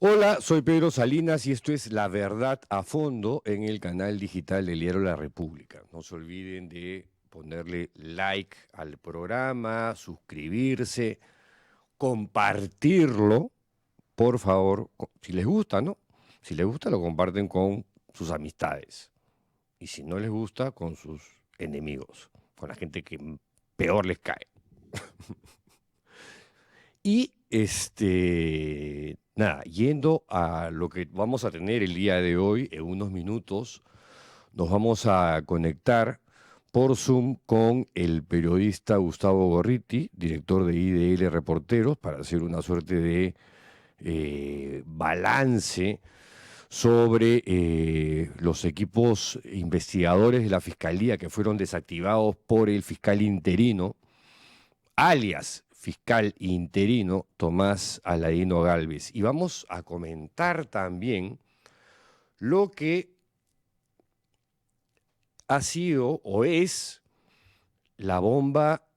Hola, soy Pedro Salinas y esto es La Verdad a Fondo en el canal digital del diario La República. No se olviden de ponerle like al programa, suscribirse, compartirlo, por favor, si les gusta, ¿no? Si les gusta, lo comparten con sus amistades. Y si no les gusta, con sus enemigos, con la gente que peor les cae. Y nada, yendo a lo que vamos a tener el día de hoy, en unos minutos, nos vamos a conectar por Zoom con el periodista Gustavo Gorriti, director de IDL Reporteros, para hacer una suerte de balance sobre los equipos investigadores de la Fiscalía que fueron desactivados por el fiscal interino alias fiscal interino Tomás Aladino Gálvez. Y vamos a comentar también lo que ha sido o es la bomba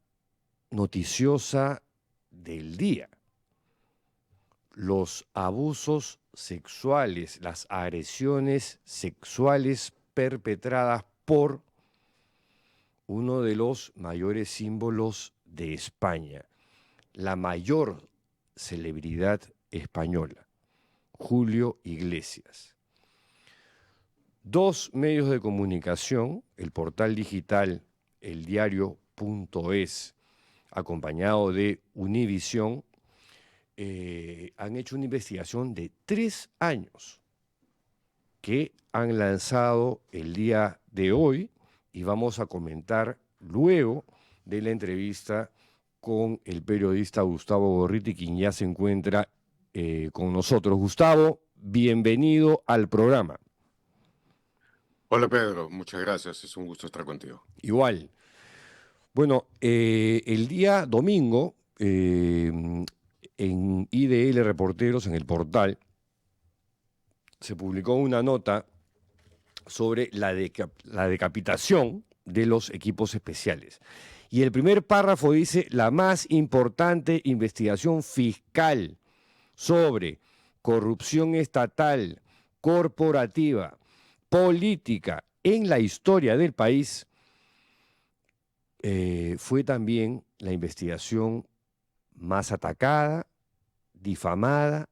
noticiosa del día. Los abusos sexuales, las agresiones sexuales perpetradas por uno de los mayores símbolos de España, la mayor celebridad española, Julio Iglesias. Dos medios de comunicación, el portal digital eldiario.es, acompañado de Univisión, han hecho una investigación de 3 años que han lanzado el día de hoy y vamos a comentar luego de la entrevista con el periodista Gustavo Gorriti, quien ya se encuentra con nosotros. Gustavo, bienvenido al programa. Hola Pedro, muchas gracias, es un gusto estar contigo. Igual. Bueno, el día domingo, en IDL Reporteros, en el portal, se publicó una nota sobre la decapitación de los equipos especiales. Y el primer párrafo dice, la más importante investigación fiscal sobre corrupción estatal, corporativa, política en la historia del país fue también la investigación más atacada, difamada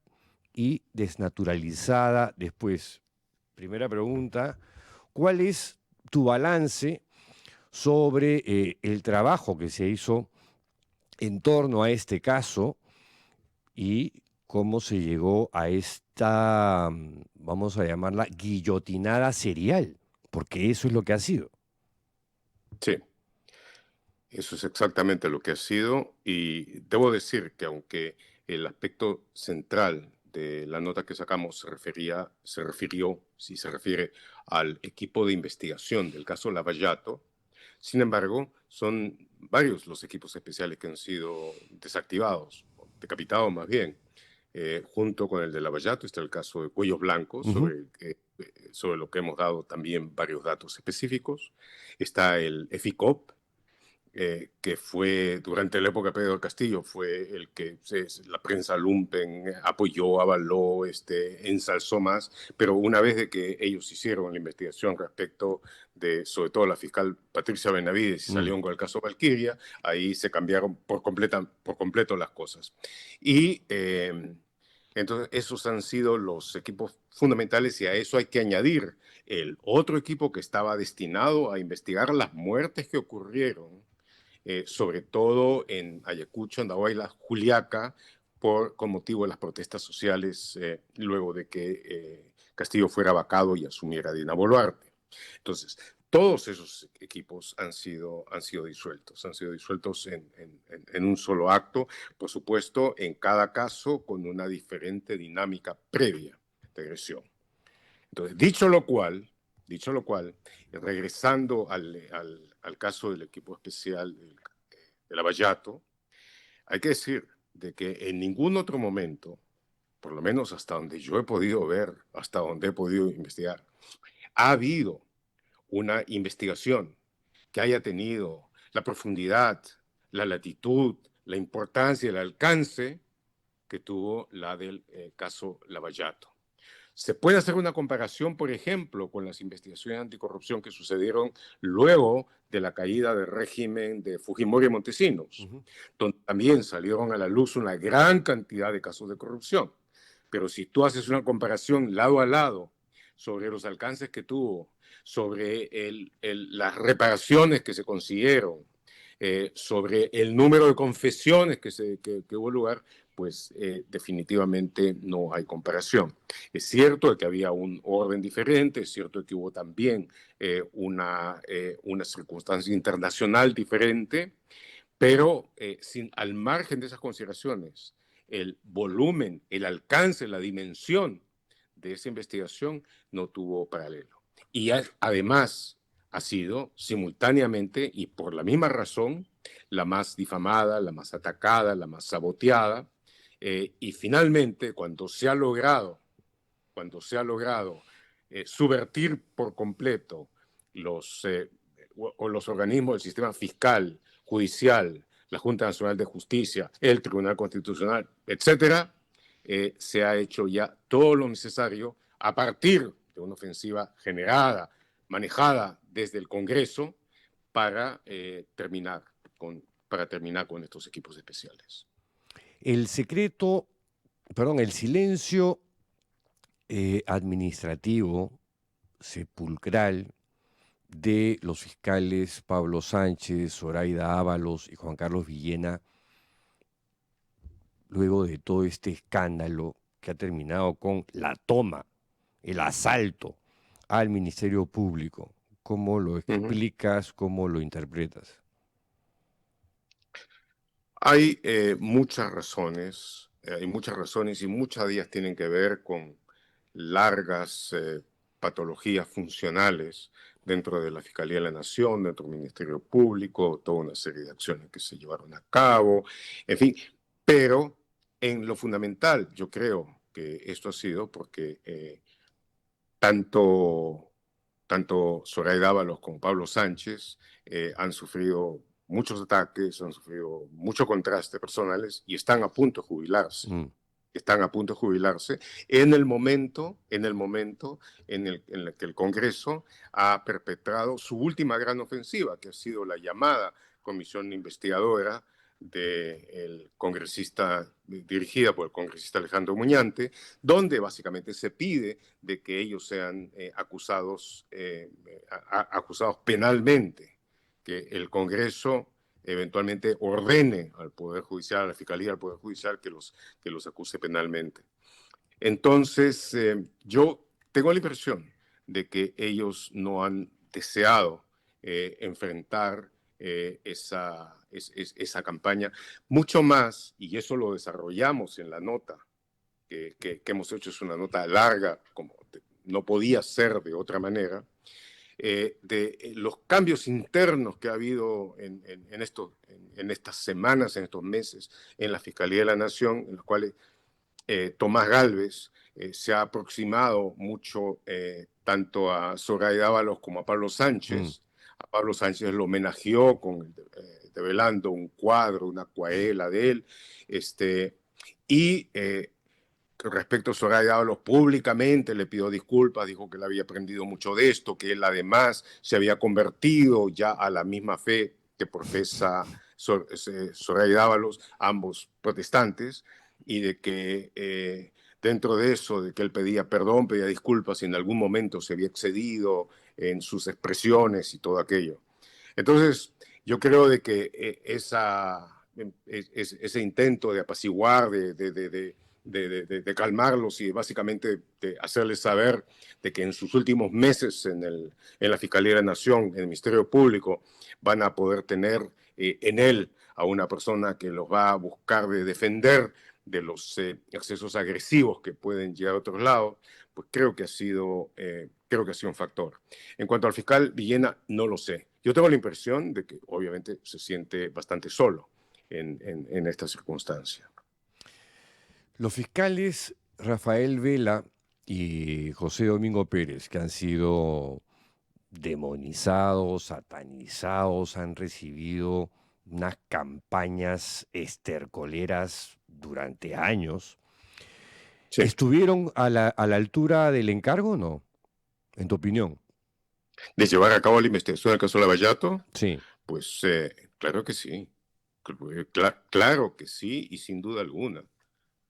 y desnaturalizada después. Primera pregunta, ¿cuál es tu balance sobre el trabajo que se hizo en torno a este caso y cómo se llegó a esta, vamos a llamarla, guillotinada serial? Porque eso es lo que ha sido. Sí, eso es exactamente lo que ha sido y debo decir que aunque el aspecto central de la nota que sacamos se refiere al equipo de investigación del caso Lavallato, sin embargo, son varios los equipos especiales que han sido desactivados, o decapitados más bien. Junto con el de Lavallato está el caso de Cuellos Blancos, Ujú. sobre lo que hemos dado también varios datos específicos. Está el EFICOP, que fue durante la época de Pedro Castillo, fue el que la prensa lumpen apoyó, avaló, ensalzó más, pero una vez de que ellos hicieron la investigación respecto de, sobre todo la fiscal Patricia Benavides, y Mm. salieron con el caso Valquiria, ahí se cambiaron por completo las cosas. Y entonces esos han sido los equipos fundamentales y a eso hay que añadir el otro equipo que estaba destinado a investigar las muertes que ocurrieron sobre todo en Ayacucho, Andahuayla, Juliaca, con motivo de las protestas sociales luego de que Castillo fuera vacado y asumiera Dina Boluarte. Entonces, todos esos equipos han sido disueltos en un solo acto, por supuesto, en cada caso con una diferente dinámica previa de agresión. Entonces, dicho lo cual, regresando al caso del equipo especial de Lavallato, hay que decir de que en ningún otro momento, por lo menos hasta donde yo he podido ver, hasta donde he podido investigar, ha habido una investigación que haya tenido la profundidad, la latitud, la importancia, el alcance que tuvo la del caso Lavallato. Se puede hacer una comparación, por ejemplo, con las investigaciones anticorrupción que sucedieron luego de la caída del régimen de Fujimori y Montesinos, donde también salieron a la luz una gran cantidad de casos de corrupción. Pero si tú haces una comparación lado a lado sobre los alcances que tuvo, sobre las reparaciones que se consiguieron, sobre el número de confesiones que hubo lugar, pues definitivamente no hay comparación. Es cierto que había un orden diferente, es cierto que hubo también una circunstancia internacional diferente, pero al margen de esas consideraciones, el volumen, el alcance, la dimensión de esa investigación no tuvo paralelo. Y además ha sido simultáneamente y por la misma razón la más difamada, la más atacada, la más saboteada. Y finalmente, cuando se ha logrado subvertir por completo los organismos del sistema fiscal, judicial, la Junta Nacional de Justicia, el Tribunal Constitucional, etcétera, se ha hecho ya todo lo necesario a partir de una ofensiva generada, manejada desde el Congreso para terminar con estos equipos especiales. El silencio administrativo, sepulcral, de los fiscales Pablo Sánchez, Zoraida Ábalos y Juan Carlos Villena, luego de todo este escándalo que ha terminado con la toma, el asalto al Ministerio Público. ¿Cómo lo explicas? ¿Cómo lo interpretas? Hay muchas razones y muchas de ellas tienen que ver con largas patologías funcionales dentro de la Fiscalía de la Nación, dentro del Ministerio Público, toda una serie de acciones que se llevaron a cabo, en fin, pero en lo fundamental yo creo que esto ha sido porque tanto Zoraida Ábalos como Pablo Sánchez han sufrido muchos ataques, han sufrido mucho contraste personales y están a punto de jubilarse. Están a punto de jubilarse en el momento en el que el Congreso ha perpetrado su última gran ofensiva, que ha sido la llamada comisión investigadora dirigida por el congresista Alejandro Muñante, donde básicamente se pide de que ellos sean acusados penalmente, que el Congreso eventualmente ordene al Poder Judicial, a la Fiscalía del Poder Judicial, que los acuse penalmente. Entonces, yo tengo la impresión de que ellos no han deseado enfrentar esa campaña, mucho más, y eso lo desarrollamos en la nota que hemos hecho, es una nota larga, como no podía ser de otra manera, de los cambios internos que ha habido en estas semanas, en estos meses, en la Fiscalía de la Nación, en los cuales Tomás Gálvez se ha aproximado mucho tanto a Zoraida Ábalos como a Pablo Sánchez. A Pablo Sánchez lo homenajeó develando un cuadro, una acuarela de él, y respecto a Zoraida Ábalos, públicamente le pidió disculpas, dijo que él había aprendido mucho de esto, que él además se había convertido ya a la misma fe que profesa Zoraida Ábalos, ambos protestantes, y de que dentro de eso, de que él pedía perdón, pedía disculpas si en algún momento se había excedido en sus expresiones y todo aquello. Entonces, yo creo de que ese intento de apaciguar, de calmarlos y básicamente de hacerles saber de que en sus últimos meses en la Fiscalía de la Nación, en el Ministerio Público, van a poder tener en él a una persona que los va a buscar de defender de los excesos agresivos que pueden llegar a otros lados, pues creo que ha sido un factor. En cuanto al fiscal Villena, no lo sé. Yo tengo la impresión de que obviamente se siente bastante solo en esta circunstancia. Los fiscales Rafael Vela y José Domingo Pérez, que han sido demonizados, satanizados, han recibido unas campañas estercoleras durante años, Sí. ¿estuvieron a la altura del encargo o no? En tu opinión. De llevar a cabo la investigación del caso Lavallato, Sí. pues claro que sí. Claro que sí, y sin duda alguna.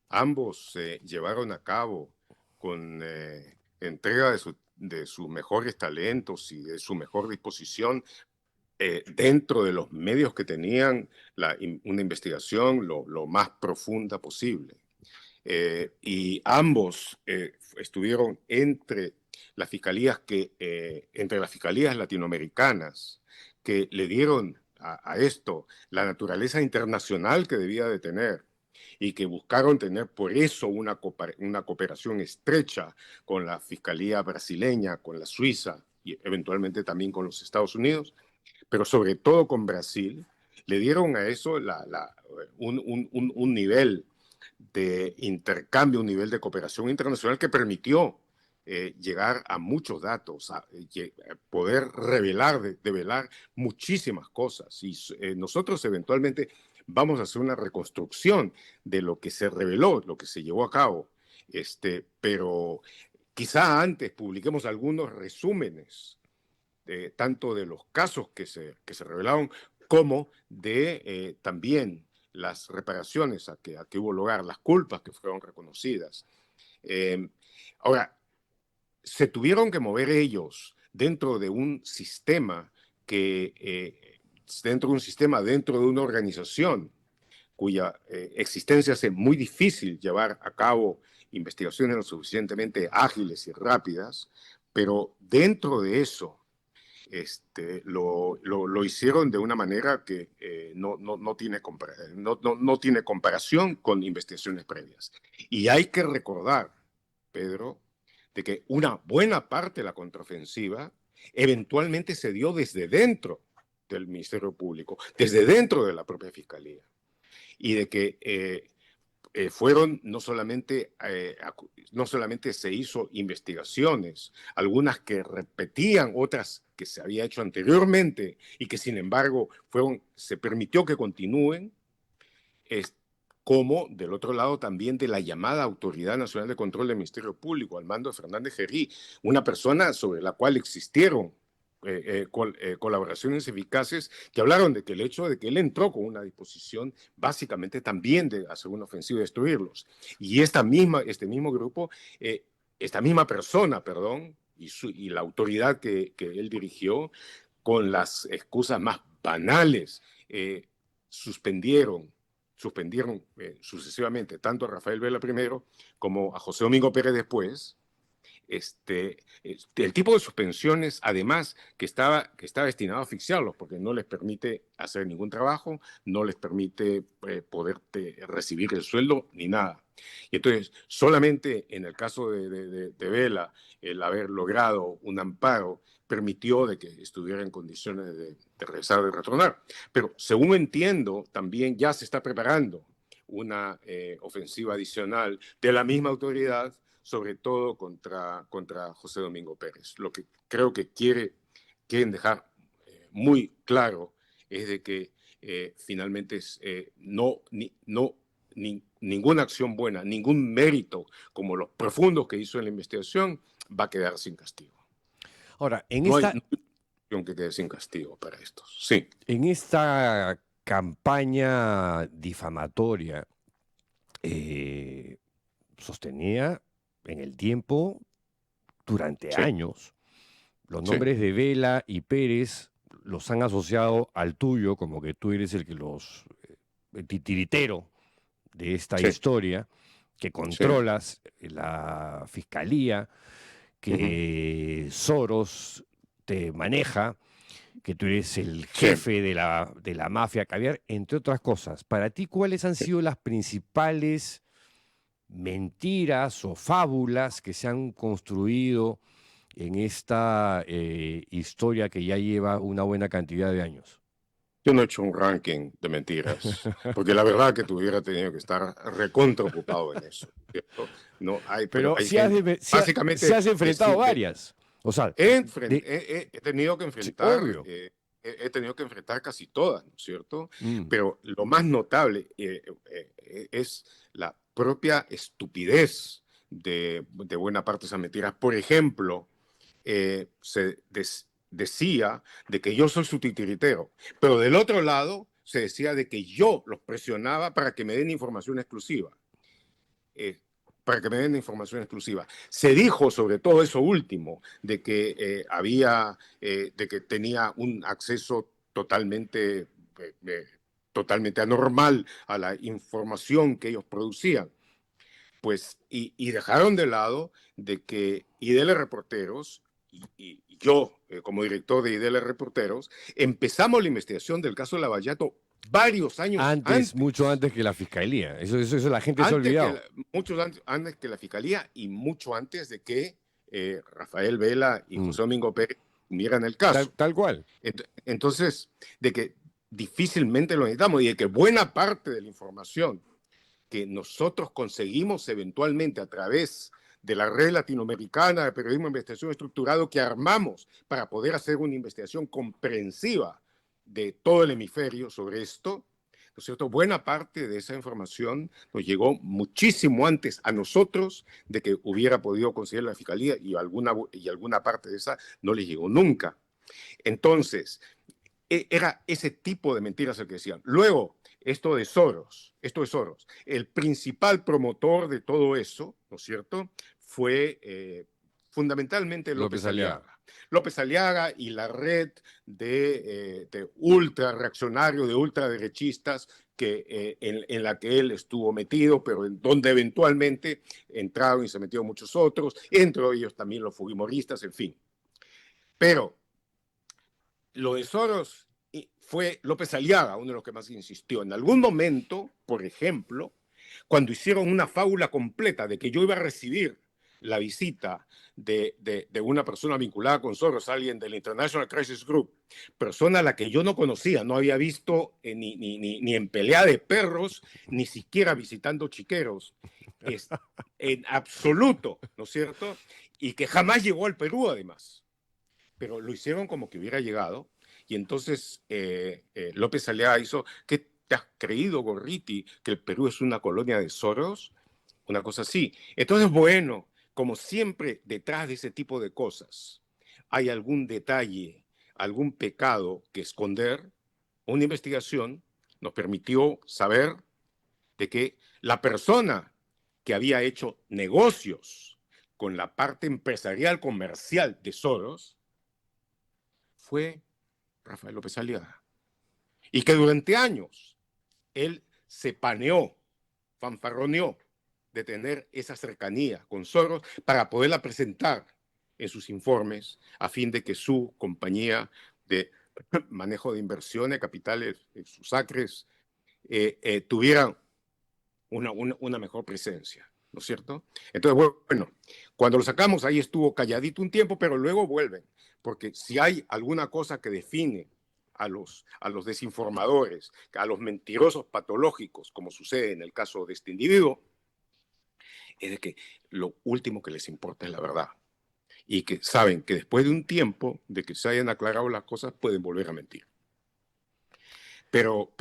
Ambos llevaron a cabo con entrega de sus mejores talentos y de su mejor disposición dentro de los medios que tenían una investigación lo más profunda posible. Y ambos estuvieron entre las fiscalías latinoamericanas que le dieron a esto la naturaleza internacional que debía de tener y que buscaron tener por eso una cooperación estrecha con la Fiscalía brasileña, con la Suiza y eventualmente también con los Estados Unidos, pero sobre todo con Brasil, le dieron a eso un nivel de intercambio, un nivel de cooperación internacional que permitió llegar a muchos datos, poder develar muchísimas cosas. Y nosotros eventualmente vamos a hacer una reconstrucción de lo que se reveló, lo que se llevó a cabo. Pero quizá antes publiquemos algunos resúmenes tanto de los casos que se revelaron como de también las reparaciones a que hubo lugar, las culpas que fueron reconocidas. Ahora, se tuvieron que mover ellos dentro de un sistema dentro de una organización cuya existencia hace muy difícil llevar a cabo investigaciones lo suficientemente ágiles y rápidas, pero dentro de eso lo hicieron de una manera que no tiene comparación con investigaciones previas. Y hay que recordar, Pedro, de que una buena parte de la contraofensiva eventualmente se dio desde dentro del Ministerio Público, desde dentro de la propia Fiscalía, y de que fueron no solamente se hizo investigaciones, algunas que repetían, otras que se había hecho anteriormente y que sin embargo se permitió que continúen, como del otro lado también de la llamada Autoridad Nacional de Control del Ministerio Público, al mando de Fernández Gerí, una persona sobre la cual existieron colaboraciones eficaces que hablaron de que el hecho de que él entró con una disposición básicamente también de hacer una ofensiva y destruirlos. Y este mismo grupo, esta misma persona, perdón, y la autoridad que él dirigió, con las excusas más banales, suspendieron sucesivamente tanto a Rafael Vela primero como a José Domingo Pérez después. El tipo de suspensiones, además, que está destinado a asfixiarlos, porque no les permite hacer ningún trabajo, no les permite poder recibir el sueldo ni nada. Y entonces, solamente en el caso de Vela, el haber logrado un amparo permitió de que estuviera en condiciones de regresar, de retornar. Pero según entiendo, también ya se está preparando una ofensiva adicional de la misma autoridad, sobre todo contra José Domingo Pérez. Lo que creo que quieren dejar muy claro es de que finalmente ninguna acción buena, ningún mérito como los profundos que hizo en la investigación va a quedar sin castigo. Ahora, No hay acción que quede sin castigo para estos. Sí. En esta campaña difamatoria sostenía en el tiempo, durante Sí. años, los Sí. nombres de Vela y Pérez los han asociado al tuyo, como que tú eres el titiritero de esta Sí. historia, que controlas la fiscalía, que Soros te maneja, que tú eres el jefe de la mafia caviar, entre otras cosas. Para ti, ¿cuáles han sido las principales mentiras o fábulas que se han construido en esta historia que ya lleva una buena cantidad de años? Yo no he hecho un ranking de mentiras, porque la verdad que tuviera tenido que estar recontra ocupado en eso, ¿cierto? Pero Pero hay si has, gente, si básicamente, has enfrentado varias. O sea, he tenido que sí, enfrentar obvio. he tenido que enfrentar casi todas, ¿no es cierto? Mm. Pero lo más notable es la propia estupidez de buena parte de esas mentiras. Por ejemplo, decía de que yo soy su titiritero, pero del otro lado se decía de que yo los presionaba para que me den información exclusiva. Eh, para que me den información exclusiva. Se dijo sobre todo eso último, de que de que tenía un acceso totalmente anormal a la información que ellos producían. Pues, y dejaron de lado de que IDL Reporteros y yo, como director de IDL Reporteros, empezamos la investigación del caso de Lavallato varios años Antes, mucho antes. antes que la fiscalía. Eso la gente se ha Antes que olvidado. la, muchos antes que la fiscalía y mucho antes de que Rafael Vela y Mm. José Domingo Pérez miraran el caso. Tal cual. Entonces, de que difícilmente lo necesitamos y de que buena parte de la información que nosotros conseguimos eventualmente a través de la red latinoamericana de periodismo de investigación estructurado que armamos para poder hacer una investigación comprensiva de todo el hemisferio sobre esto, ¿no es cierto? Buena parte de esa información nos llegó muchísimo antes a nosotros de que hubiera podido conseguir la fiscalía y alguna parte de esa no les llegó nunca. Entonces, era ese tipo de mentiras el que decían. Luego, esto de Soros, el principal promotor de todo eso, ¿no es cierto?, fue fundamentalmente López López Aliaga. Aliaga. López Aliaga y la red de ultra reaccionarios, de ultraderechistas, en la que él estuvo metido, pero en donde eventualmente entraron y se metieron muchos otros, entre ellos también los fujimoristas, en fin. Pero lo de Soros fue López Aliaga uno de los que más insistió. En algún momento, por ejemplo, cuando hicieron una fábula completa de que yo iba a recibir la visita de una persona vinculada con Soros, alguien del International Crisis Group, persona a la que yo no conocía, no había visto ni en pelea de perros, ni siquiera visitando chiqueros, en absoluto, ¿no es cierto? Y que jamás llegó al Perú, además, pero lo hicieron como que hubiera llegado. Y entonces López Aliaga hizo, ¿qué te has creído, Gorriti, que el Perú es una colonia de Soros? Una cosa así. Entonces, bueno, como siempre, detrás de ese tipo de cosas hay algún detalle, algún pecado que esconder. Una investigación nos permitió saber de que la persona que había hecho negocios con la parte empresarial comercial de Soros fue Rafael López Aliaga. Y que durante años él se paneó, fanfarroneó de tener esa cercanía con Soros para poderla presentar en sus informes a fin de que su compañía de manejo de inversiones, capitales, sus acres, tuviera una mejor presencia, ¿no es cierto? Entonces, bueno, cuando lo sacamos ahí estuvo calladito un tiempo, pero luego vuelven, porque si hay alguna cosa que define a los desinformadores, a los mentirosos patológicos, como sucede en el caso de este individuo, es de que lo último que les importa es la verdad y que saben que después de un tiempo de que se hayan aclarado las cosas pueden volver a mentir. Pero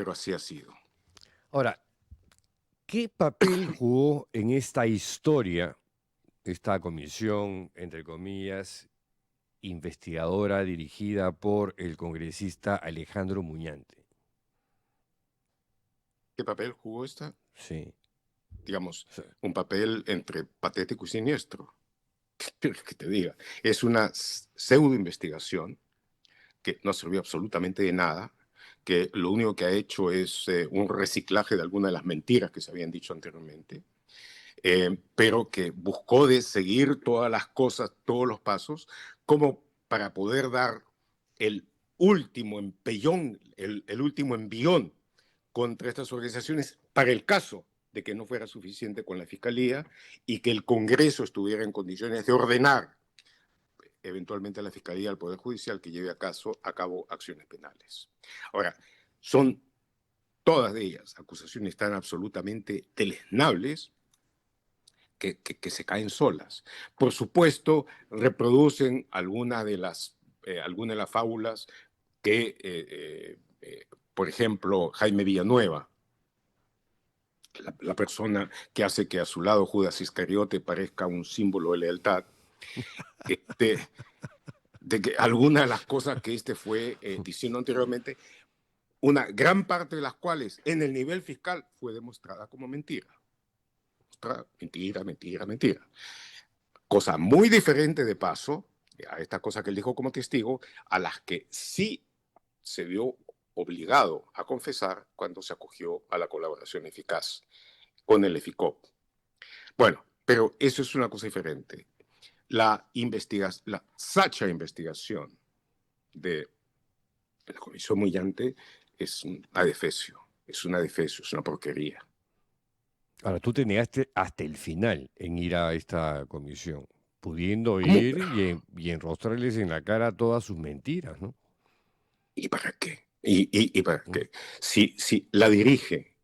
así ha sido. Ahora, ¿qué papel jugó en esta historia, esta comisión, entre comillas, investigadora dirigida por el congresista Alejandro Muñante? ¿Qué papel jugó esta? Sí. Digamos, O sea, un papel entre patético y siniestro. Que te diga, es una pseudo investigación que no sirvió absolutamente de nada, que lo único que ha hecho es un reciclaje de algunas de las mentiras que se habían dicho anteriormente, pero que buscó de seguir todas las cosas, todos los pasos, como para poder dar el último empellón, el último envión contra estas organizaciones para el caso de que no fuera suficiente con la Fiscalía y que el Congreso estuviera en condiciones de ordenar eventualmente a la Fiscalía, al Poder Judicial, que lleve a cabo acciones penales. Ahora, son todas de ellas acusaciones tan absolutamente deleznables que se caen solas. Por supuesto, reproducen algunas de las fábulas que, por ejemplo, Jaime Villanueva, la persona que hace que a su lado Judas Iscariote parezca un símbolo de lealtad, este, de que algunas de las cosas que fue diciendo anteriormente, una gran parte de las cuales en el nivel fiscal fue demostrada como mentira. Mentira, mentira, mentira. Cosa muy diferente de paso a estas cosas que él dijo como testigo, a las que sí se vio obligado a confesar cuando se acogió a la colaboración eficaz con el EFICOP. Bueno, pero eso es una cosa diferente. La sacha investigación de la Comisión Millante es un adefesio, es una porquería. Ahora, tú te negaste hasta el final en ir a esta comisión, pudiendo ¿Cómo? ir y enrostrarles en la cara todas sus mentiras, ¿no? ¿Y para qué? ¿Y para Mm. qué? Si la dirige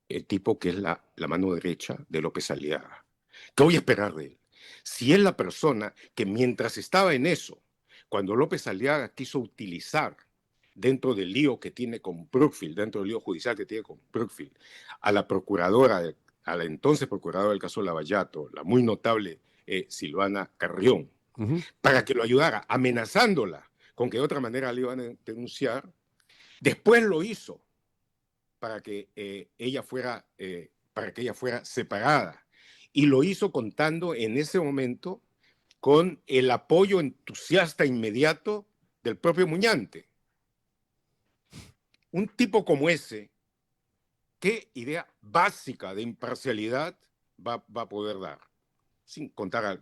el tipo que es la mano derecha de López Aliaga, ¿qué voy a esperar de él? Si es la persona que mientras estaba en eso, cuando López Aliaga quiso utilizar dentro del lío que tiene con Brookfield, dentro del lío judicial que tiene con Brookfield, a la procuradora, a la entonces procuradora del caso Lavallato, la muy notable Silvana Carrión, para que lo ayudara, amenazándola con que de otra manera le iban a denunciar, después lo hizo para que ella fuera separada. Y lo hizo contando en ese momento con el apoyo entusiasta inmediato del propio Muñante. Un tipo como ese, ¿qué idea básica de imparcialidad va a poder dar? Sin contar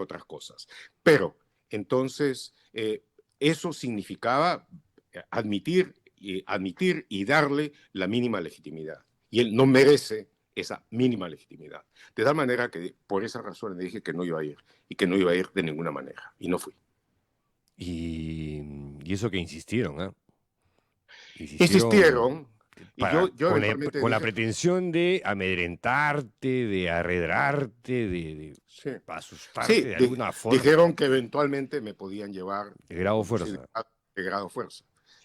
otras cosas. Pero entonces eso significaba admitir y darle la mínima legitimidad. Y él no merece esa mínima legitimidad. De tal manera que por esa razón le dije que no iba a ir y que no iba a ir de ninguna manera. Y no fui. Y eso que insistieron, ¿ah? Insistieron Insistieron y yo eventualmente con la dije, pretensión de amedrentarte, de arredrarte, de sí, asustarte sí, de alguna forma, dijeron que eventualmente me podían llevar, de grado inclusive fuerza. de grado fuerza.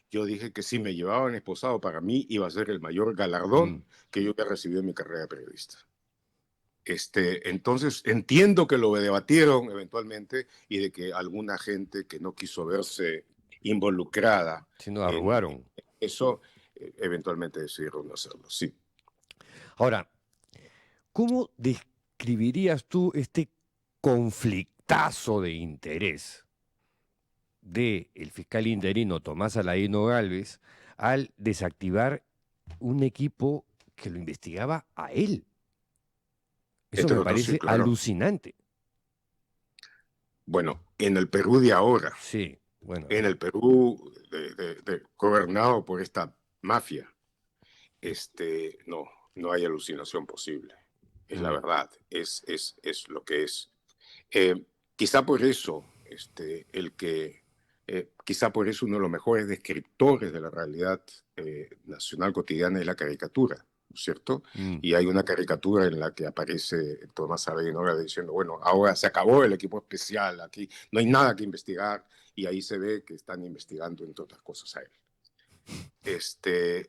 Yo dije que si me llevaban esposado, para mí iba a ser el mayor galardón Mm. que yo había recibido en mi carrera de periodista. Entonces, entiendo que lo debatieron eventualmente y de que alguna gente que no quiso verse involucrada Si nos en arrugaron. eso, eventualmente decidieron no hacerlo, sí. Ahora, ¿cómo describirías tú este conflictazo de interés del fiscal interino Tomás Aladino Gálvez al desactivar un equipo que lo investigaba a él? Eso Entre me otros, sí, parece claro. alucinante. Bueno, en el Perú de ahora, Sí, bueno. en el Perú gobernado por esta mafia, no hay alucinación posible. Es la Mm. verdad, es lo que es. Eh, quizá por eso, quizá por eso uno de los mejores descriptores de la realidad nacional cotidiana es la caricatura, ¿no es cierto? Mm. Y hay una caricatura en la que aparece Tomás Avellaneda diciendo, bueno, ahora se acabó el equipo especial, aquí no hay nada que investigar, y ahí se ve que están investigando, entre otras cosas, a él. Sí, esa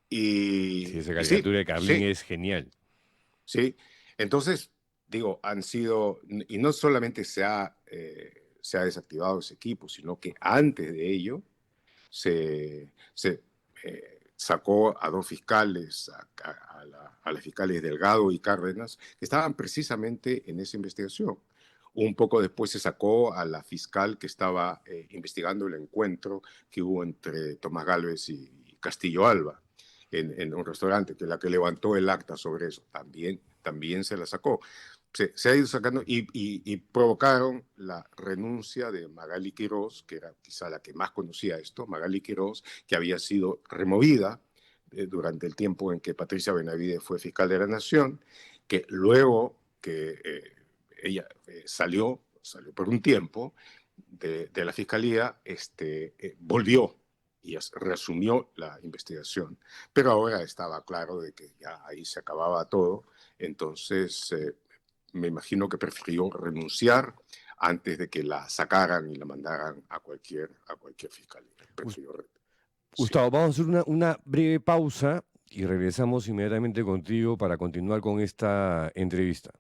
Y sí, caricatura de Carlín sí, es genial. sí. Entonces, digo, han sido, y no solamente se ha desactivado ese equipo, sino que antes de ello se sacó a dos fiscales, a las fiscales Delgado y Cárdenas, que estaban precisamente en esa investigación. Un poco después se sacó a la fiscal que estaba investigando el encuentro que hubo entre Tomás Gálvez y Castillo Alba en un restaurante, que es la que levantó el acta sobre eso. También se la sacó. Se ha ido sacando y provocaron la renuncia de Magali Quirós, que era quizá la que más conocía esto, Magali Quirós, que había sido removida durante el tiempo en que Patricia Benavides fue fiscal de la Nación, que luego que ella salió por un tiempo de la fiscalía, volvió y reasumió la investigación. Pero ahora estaba claro de que ya ahí se acababa todo, entonces me imagino que prefirió renunciar antes de que la sacaran y la mandaran a cualquier fiscalía. Sí. Gustavo, vamos a hacer una breve pausa y regresamos inmediatamente contigo para continuar con esta entrevista.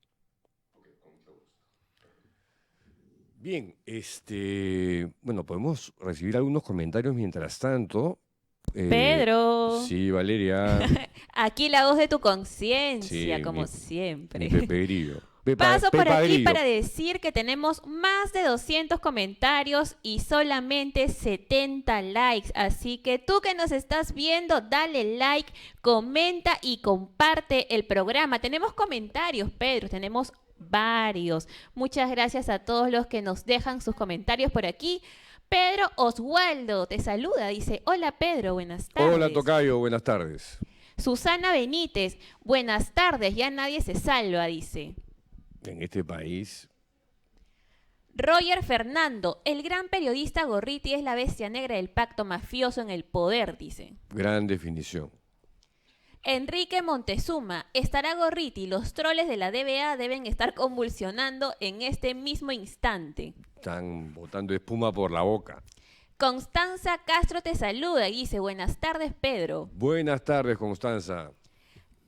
Bien, bueno, podemos recibir algunos comentarios mientras tanto. Pedro. Sí, Valeria. Aquí la voz de tu conciencia, Sí, como mi siempre. Pepe Grillo. Paso por Pepa aquí Grillo. para decir que tenemos más de 200 comentarios y solamente 70 likes. Así que tú que nos estás viendo, dale like, comenta y comparte el programa. Tenemos comentarios, Pedro, tenemos varios. Muchas gracias a todos los que nos dejan sus comentarios por aquí. Pedro Oswaldo te saluda, dice, hola Pedro, buenas tardes. Hola Tocayo, buenas tardes. Susana Benítez, buenas tardes, ya nadie se salva, dice. En este país. Roger Fernando, el gran periodista Gorriti es la bestia negra del pacto mafioso en el poder, dice. Gran definición. Enrique Montezuma, estará Gorriti, los troles de la DBA deben estar convulsionando en este mismo instante. Están botando espuma por la boca. Constanza Castro te saluda y dice, buenas tardes Pedro. Buenas tardes, Constanza.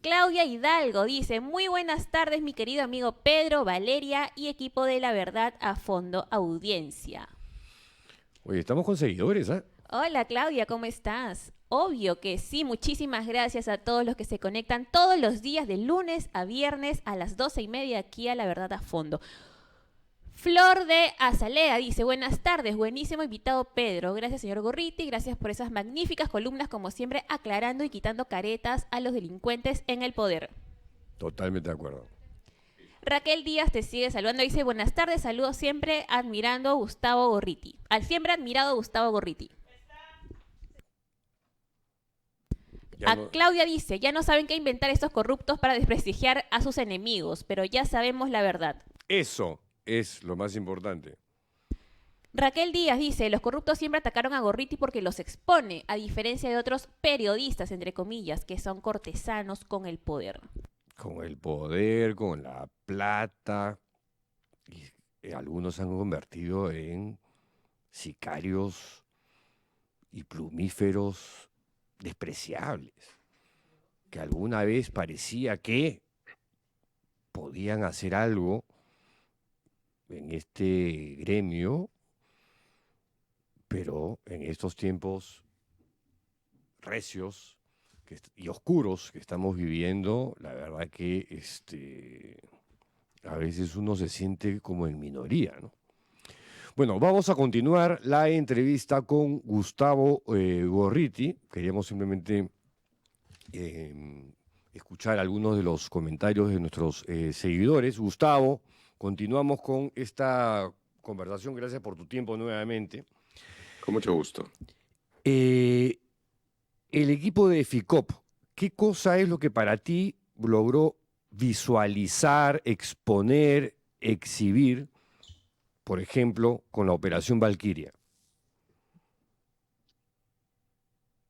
Claudia Hidalgo dice, muy buenas tardes mi querido amigo Pedro, Valeria y equipo de La Verdad a Fondo Audiencia. Oye, estamos con seguidores, ¿ah? Hola Claudia, ¿cómo estás? Obvio que sí, muchísimas gracias a todos los que se conectan todos los días de lunes a viernes a las 12:30 aquí a La Verdad a Fondo. Flor de Azalea dice, buenas tardes, buenísimo invitado Pedro, gracias señor Gorriti, gracias por esas magníficas columnas como siempre aclarando y quitando caretas a los delincuentes en el poder. Totalmente de acuerdo. Raquel Díaz te sigue saludando, dice, buenas tardes, saludos siempre admirando a Gustavo Gorriti, al siempre admirado Gustavo Gorriti. Claudia dice, ya no saben qué inventar estos corruptos para desprestigiar a sus enemigos, pero ya sabemos la verdad. Eso es lo más importante. Raquel Díaz dice, los corruptos siempre atacaron a Gorriti porque los expone, a diferencia de otros periodistas, entre comillas, que son cortesanos con el poder. Con el poder, con la plata. Y algunos se han convertido en sicarios y plumíferos despreciables, que alguna vez parecía que podían hacer algo en este gremio, pero en estos tiempos recios y oscuros que estamos viviendo, la verdad que a veces uno se siente como en minoría, ¿no? Bueno, vamos a continuar la entrevista con Gustavo Gorriti. Queríamos simplemente escuchar algunos de los comentarios de nuestros seguidores. Gustavo, continuamos con esta conversación. Gracias por tu tiempo nuevamente. Con mucho gusto. El equipo de FICOP, ¿qué cosa es lo que para ti logró visualizar, exponer, exhibir, por ejemplo, con la Operación Valquiria?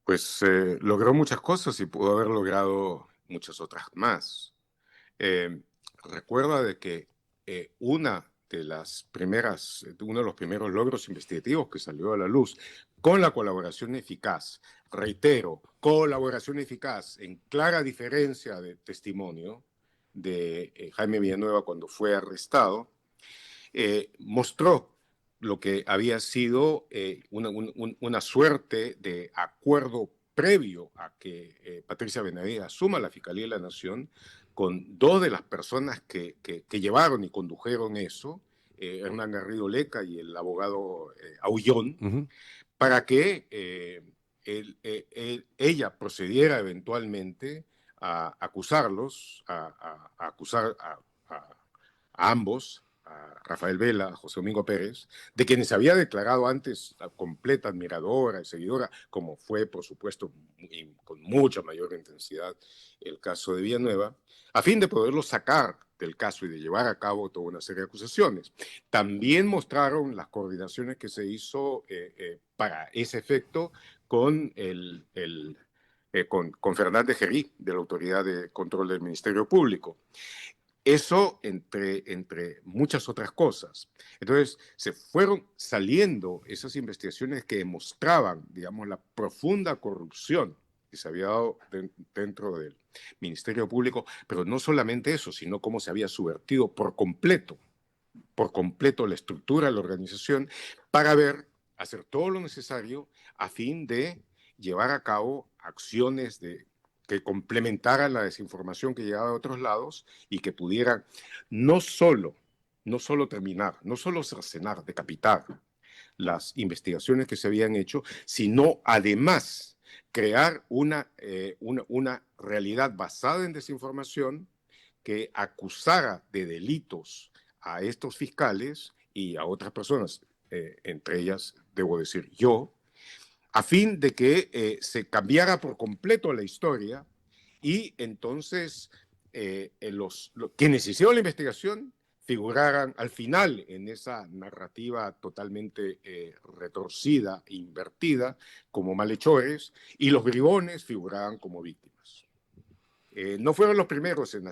Pues logró muchas cosas y pudo haber logrado muchas otras más. Recuerda de que uno de los primeros logros investigativos que salió a la luz con la colaboración eficaz, reitero, colaboración eficaz en clara diferencia de testimonio de Jaime Villanueva cuando fue arrestado, mostró lo que había sido una suerte de acuerdo previo a que Patricia Benavides asuma la Fiscalía de la Nación con dos de las personas que llevaron y condujeron eso, Hernán Garrido Leca y el abogado Aullón, para que ella procediera eventualmente a acusarlos, a acusar a ambos, a Rafael Vela, a José Domingo Pérez, de quienes había declarado antes a completa admiradora y seguidora, como fue, por supuesto, con mucha mayor intensidad el caso de Villanueva, a fin de poderlos sacar del caso y de llevar a cabo toda una serie de acusaciones. También mostraron las coordinaciones que se hizo para ese efecto con con Fernández Gerí, de la Autoridad de Control del Ministerio Público. Eso entre muchas otras cosas. Entonces, se fueron saliendo esas investigaciones que demostraban, digamos, la profunda corrupción que se había dado dentro del Ministerio Público, pero no solamente eso, sino cómo se había subvertido por completo la estructura de la organización para hacer todo lo necesario a fin de llevar a cabo acciones que complementaran la desinformación que llegaba de otros lados y que pudieran no solo terminar, no solo cercenar, decapitar las investigaciones que se habían hecho, sino además crear una realidad basada en desinformación que acusara de delitos a estos fiscales y a otras personas, entre ellas, debo decir, yo, a fin de que se cambiara por completo la historia y entonces quienes hicieron la investigación figuraran al final en esa narrativa totalmente retorcida, invertida, como malhechores, y los bribones figuraban como víctimas. No fueron los primeros en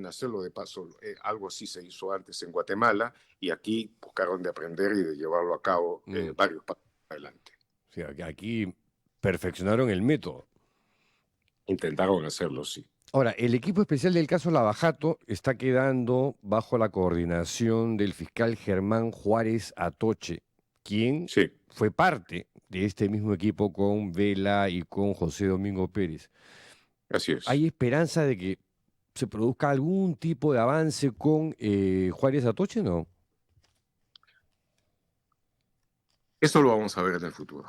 hacerlo de paso, algo así se hizo antes en Guatemala y aquí buscaron de aprender y de llevarlo a cabo varios pasos adelante. O sea, que aquí perfeccionaron el método. Intentaron hacerlo, sí. Ahora, el equipo especial del caso Lavajato está quedando bajo la coordinación del fiscal Germán Juárez Atoche, quien Sí. fue parte de este mismo equipo con Vela y con José Domingo Pérez. Así es. ¿Hay esperanza de que se produzca algún tipo de avance con Juárez Atoche, no? Eso lo vamos a ver en el futuro.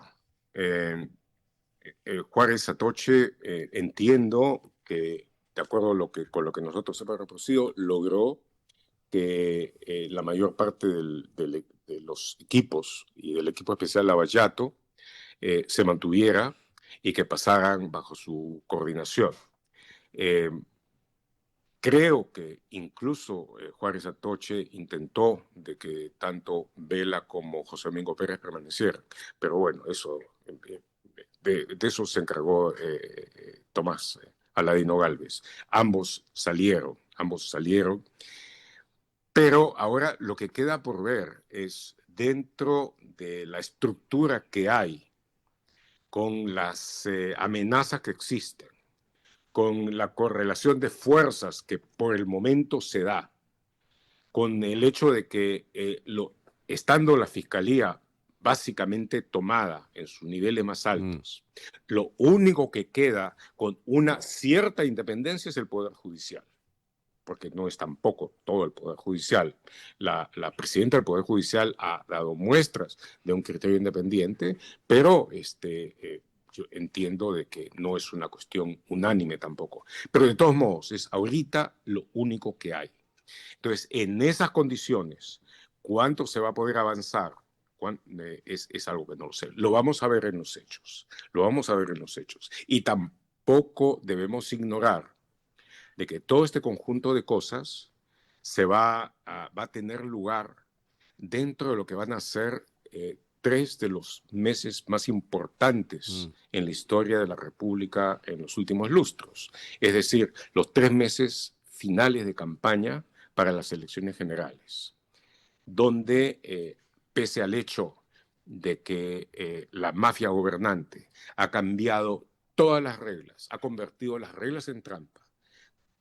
Juárez Atoche, entiendo que, de acuerdo a con lo que nosotros hemos reproducido, logró que la mayor parte de los equipos y del equipo especial Lavallato se mantuviera y que pasaran bajo su coordinación. Creo que incluso Juárez Atoche intentó de que tanto Vela como José Domingo Pérez permanecieran, pero bueno, eso, de eso se encargó Tomás Aladino Gálvez. Ambos salieron, pero ahora lo que queda por ver es dentro de la estructura que hay, con las amenazas que existen, con la correlación de fuerzas que por el momento se da, con el hecho de que estando la fiscalía básicamente tomada en sus niveles más altos, lo único que queda con una cierta independencia es el Poder Judicial, porque no es tampoco todo el Poder Judicial. La presidenta del Poder Judicial ha dado muestras de un criterio independiente, pero yo entiendo de que no es una cuestión unánime tampoco. Pero de todos modos, es ahorita lo único que hay. Entonces, en esas condiciones, ¿cuánto se va a poder avanzar? Es algo que no lo sé. Lo vamos a ver en los hechos. Y tampoco debemos ignorar de que todo este conjunto de cosas va a tener lugar dentro de lo que van a ser 3 de los meses más importantes en la historia de la República en los últimos lustros. Es decir, los 3 meses finales de campaña para las elecciones generales, donde pese al hecho de que la mafia gobernante ha cambiado todas las reglas, ha convertido las reglas en trampa,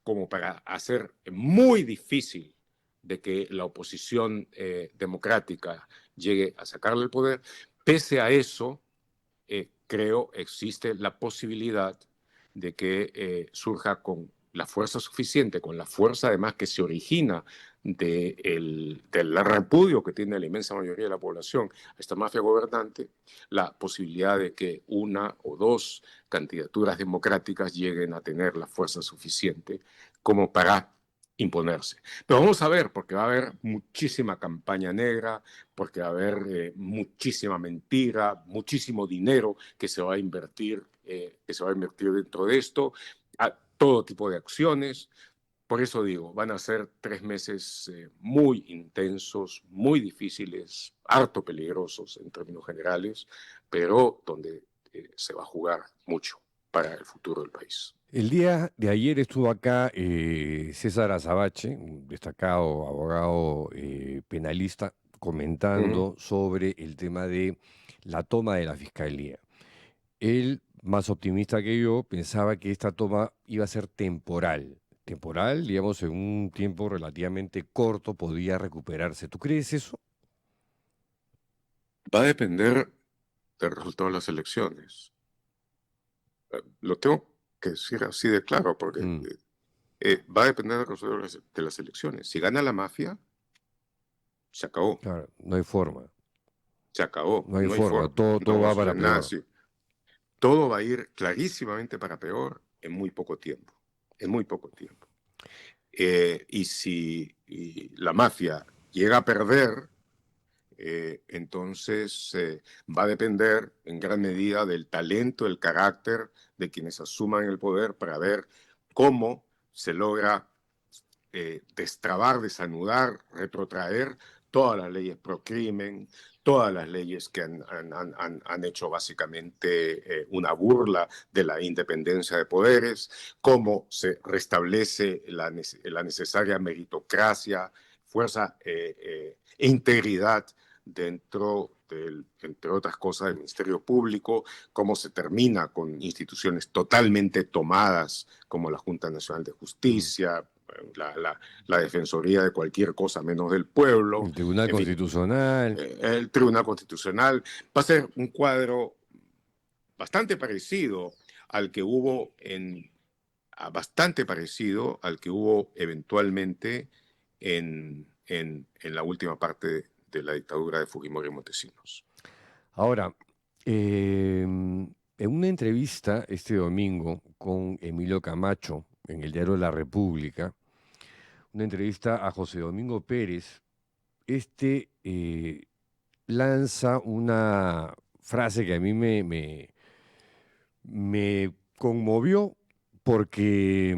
como para hacer muy difícil de que la oposición democrática llegue a sacarle el poder. Pese a eso, creo existe la posibilidad de que surja con la fuerza suficiente, con la fuerza además que se origina del repudio que tiene la inmensa mayoría de la población a esta mafia gobernante, la posibilidad de que 1 o 2 candidaturas democráticas lleguen a tener la fuerza suficiente como para imponerse. Pero vamos a ver, porque va a haber muchísima campaña negra, porque va a haber muchísima mentira, muchísimo dinero que se va a invertir dentro de esto, a todo tipo de acciones. Por eso digo, van a ser 3 meses muy intensos, muy difíciles, harto peligrosos en términos generales, pero donde se va a jugar mucho. para el futuro del país. El día de ayer estuvo acá César Azabache, un destacado abogado penalista, comentando sobre el tema de la toma de la fiscalía. Él, más optimista que yo, pensaba que esta toma iba a ser temporal. Temporal, digamos, en un tiempo relativamente corto podía recuperarse. ¿Tú crees eso? Va a depender del resultado de las elecciones. Lo tengo que decir así de claro, porque va a depender del resultado de las elecciones. Si gana la mafia, se acabó. Claro, no hay forma. Se acabó. No hay No hay forma. forma. Todo No va vamos a para hacer nada peor. así. Todo va a ir clarísimamente para peor en muy poco tiempo. En muy poco tiempo. Y si la mafia llega a perder, entonces va a depender en gran medida del talento, el carácter de quienes asuman el poder para ver cómo se logra destrabar, desanudar, retrotraer todas las leyes pro crimen, todas las leyes que han hecho básicamente una burla de la independencia de poderes, cómo se restablece la necesaria meritocracia, fuerza e integridad dentro entre otras cosas, del Ministerio Público, cómo se termina con instituciones totalmente tomadas como la Junta Nacional de Justicia, la Defensoría de cualquier cosa menos del pueblo. El Tribunal En fin, Constitucional. el Tribunal Constitucional. Va a ser un cuadro bastante parecido al que hubo eventualmente en la última parte de la dictadura de Fujimori y Montesinos. Ahora, en una entrevista este domingo con Emilio Camacho en el diario La República, una entrevista a José Domingo Pérez, lanza una frase que a mí me conmovió porque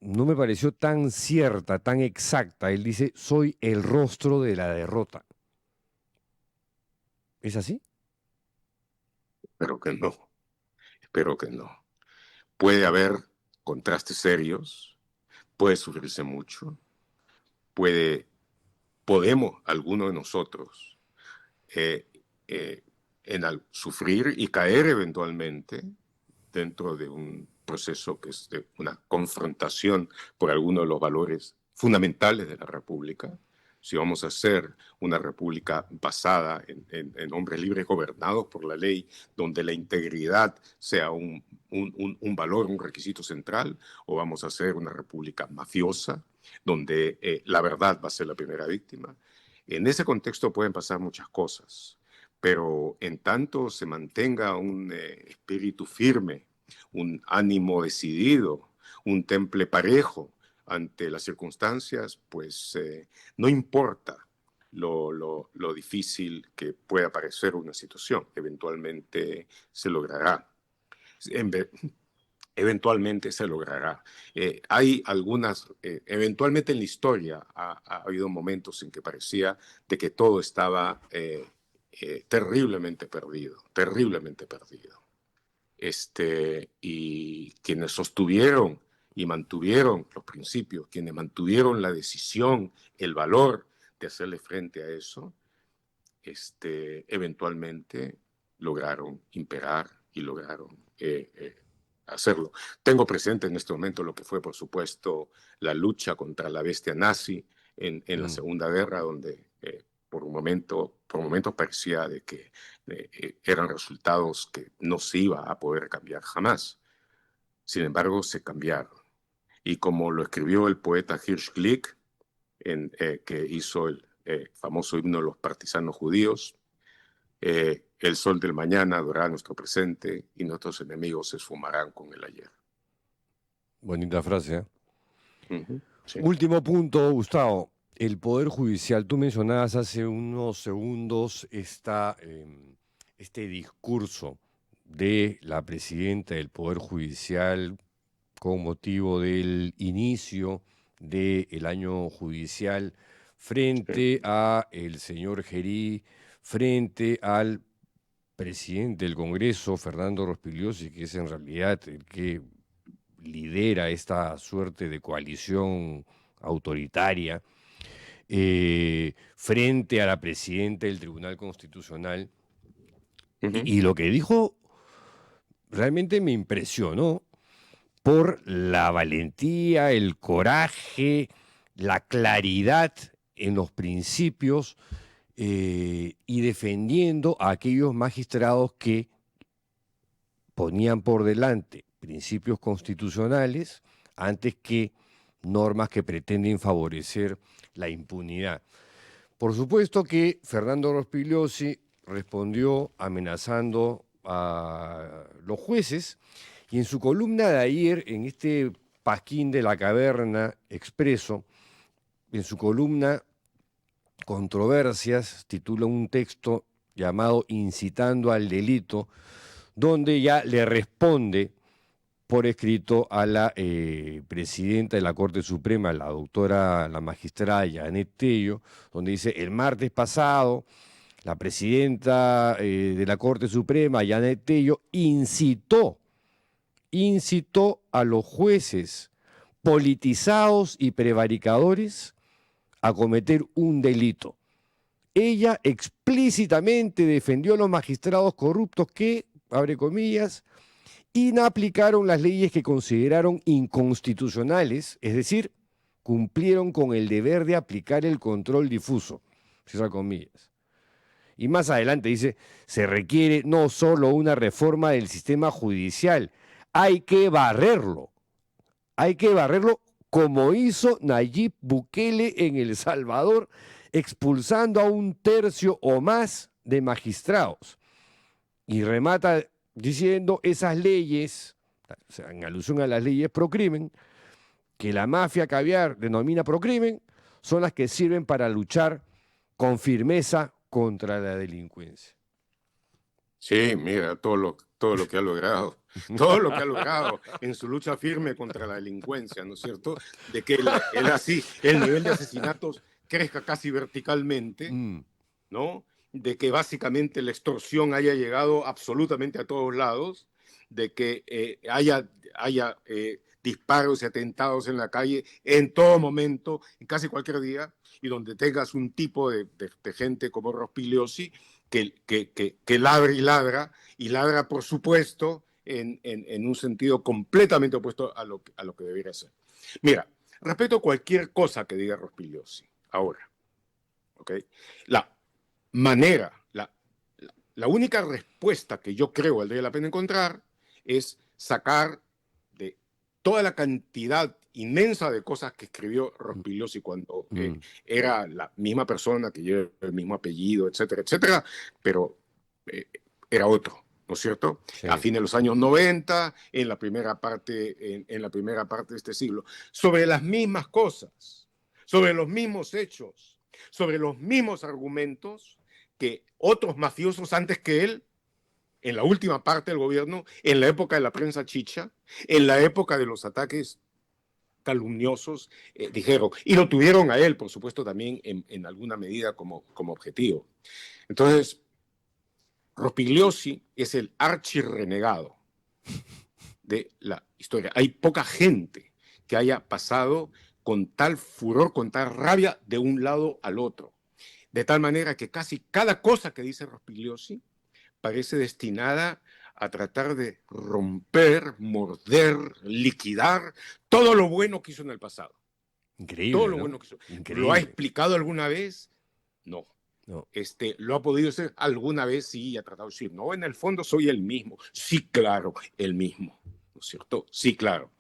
no me pareció tan cierta, tan exacta. Él dice, soy el rostro de la derrota. ¿Es así? Espero que no. Espero que no. Puede haber contrastes serios, puede sufrirse mucho, podemos, algunos de nosotros, sufrir y caer eventualmente dentro de un proceso que es de una confrontación por algunos de los valores fundamentales de la República. Si vamos a hacer una república basada en hombres libres gobernados por la ley, donde la integridad sea un valor, un requisito central, o vamos a hacer una república mafiosa, donde la verdad va a ser la primera víctima. En ese contexto pueden pasar muchas cosas, pero en tanto se mantenga un espíritu firme, un ánimo decidido, un temple parejo ante las circunstancias, pues no importa lo difícil que pueda parecer una situación, eventualmente se logrará. Eventualmente se logrará. Hay algunas, eventualmente en la historia ha habido momentos en que parecía de que todo estaba terriblemente perdido, terriblemente perdido. Y quienes sostuvieron y mantuvieron los principios, quienes mantuvieron la decisión, el valor de hacerle frente a eso, eventualmente lograron imperar y lograron hacerlo. Tengo presente en este momento lo que fue, por supuesto, la lucha contra la bestia nazi en la Segunda Guerra, donde por momentos parecía de que eran resultados que no se iba a poder cambiar jamás. Sin embargo, se cambiaron. Y como lo escribió el poeta Hirsch Glick, que hizo el famoso himno de los partisanos judíos, el sol del mañana dorará nuestro presente y nuestros enemigos se esfumarán con el ayer. Bonita frase, ¿eh? Sí. Último punto, Gustavo. El Poder Judicial. Tú mencionabas hace unos segundos este discurso de la presidenta del Poder Judicial con motivo del inicio del año judicial frente a el señor Gerí, frente al presidente del Congreso, Fernando Rospigliosi, que es en realidad el que lidera esta suerte de coalición autoritaria, frente a la presidenta del Tribunal Constitucional. Y lo que dijo realmente me impresionó por la valentía, el coraje, la claridad en los principios y defendiendo a aquellos magistrados que ponían por delante principios constitucionales antes que normas que pretenden favorecer la impunidad. Por supuesto que Fernando Rospigliosi respondió amenazando a los jueces y en su columna de ayer, en este Pasquín de la Caverna Expreso, en su columna Controversias, titula un texto llamado Incitando al delito, donde ya le responde por escrito a la presidenta de la Corte Suprema, la magistrada Janet Tello, donde dice: el martes pasado, la presidenta de la Corte Suprema, Janet Tello, incitó a los jueces politizados y prevaricadores a cometer un delito. Ella explícitamente defendió a los magistrados corruptos que, abre comillas, inaplicaron las leyes que consideraron inconstitucionales, es decir, cumplieron con el deber de aplicar el control difuso, cierra comillas. Y más adelante dice: se requiere no solo una reforma del sistema judicial, hay que barrerlo como hizo Nayib Bukele en El Salvador, expulsando a 1/3 o más de magistrados. Y remata diciendo: esas leyes, o sea, en alusión a las leyes procrimen, que la mafia caviar denomina procrimen, son las que sirven para luchar con firmeza contra la delincuencia. Sí, mira, todo lo que ha logrado, todo lo que ha logrado en su lucha firme contra la delincuencia, ¿no es cierto? De que el nivel de asesinatos crezca casi verticalmente, ¿no? De que básicamente la extorsión haya llegado absolutamente a todos lados, de que haya disparos y atentados en la calle en todo momento, en casi cualquier día, y donde tengas un tipo de gente como Rospigliosi que ladra y ladra, por supuesto, en un sentido completamente opuesto a lo que debería ser. Mira, respeto cualquier cosa que diga Rospigliosi ahora, ¿ok? La única respuesta que yo creo valdría la pena encontrar es sacar de toda la cantidad inmensa de cosas que escribió Rospigliosi cuando era la misma persona, que lleva el mismo apellido, etcétera, etcétera, pero era otro, ¿no es cierto? Sí. A fines de los años 90, en la primera parte de este siglo, sobre las mismas cosas, sobre los mismos hechos, sobre los mismos argumentos que otros mafiosos antes que él, en la última parte del gobierno, en la época de la prensa chicha, en la época de los ataques calumniosos, dijeron, y lo tuvieron a él, por supuesto, también en alguna medida como objetivo. Entonces, Rospigliosi es el archirrenegado de la historia. Hay poca gente que haya pasado con tal furor, con tal rabia de un lado al otro. De tal manera que casi cada cosa que dice Rospigliosi parece destinada a tratar de romper, morder, liquidar todo lo bueno que hizo en el pasado. Increíble, todo lo ¿no? bueno que hizo. Increíble. ¿Lo ha explicado alguna vez? No. No. ¿Lo ha podido hacer alguna vez? Sí, ha tratado de decir, no, en el fondo soy el mismo. Sí, claro, el mismo, ¿no es cierto? Sí, claro.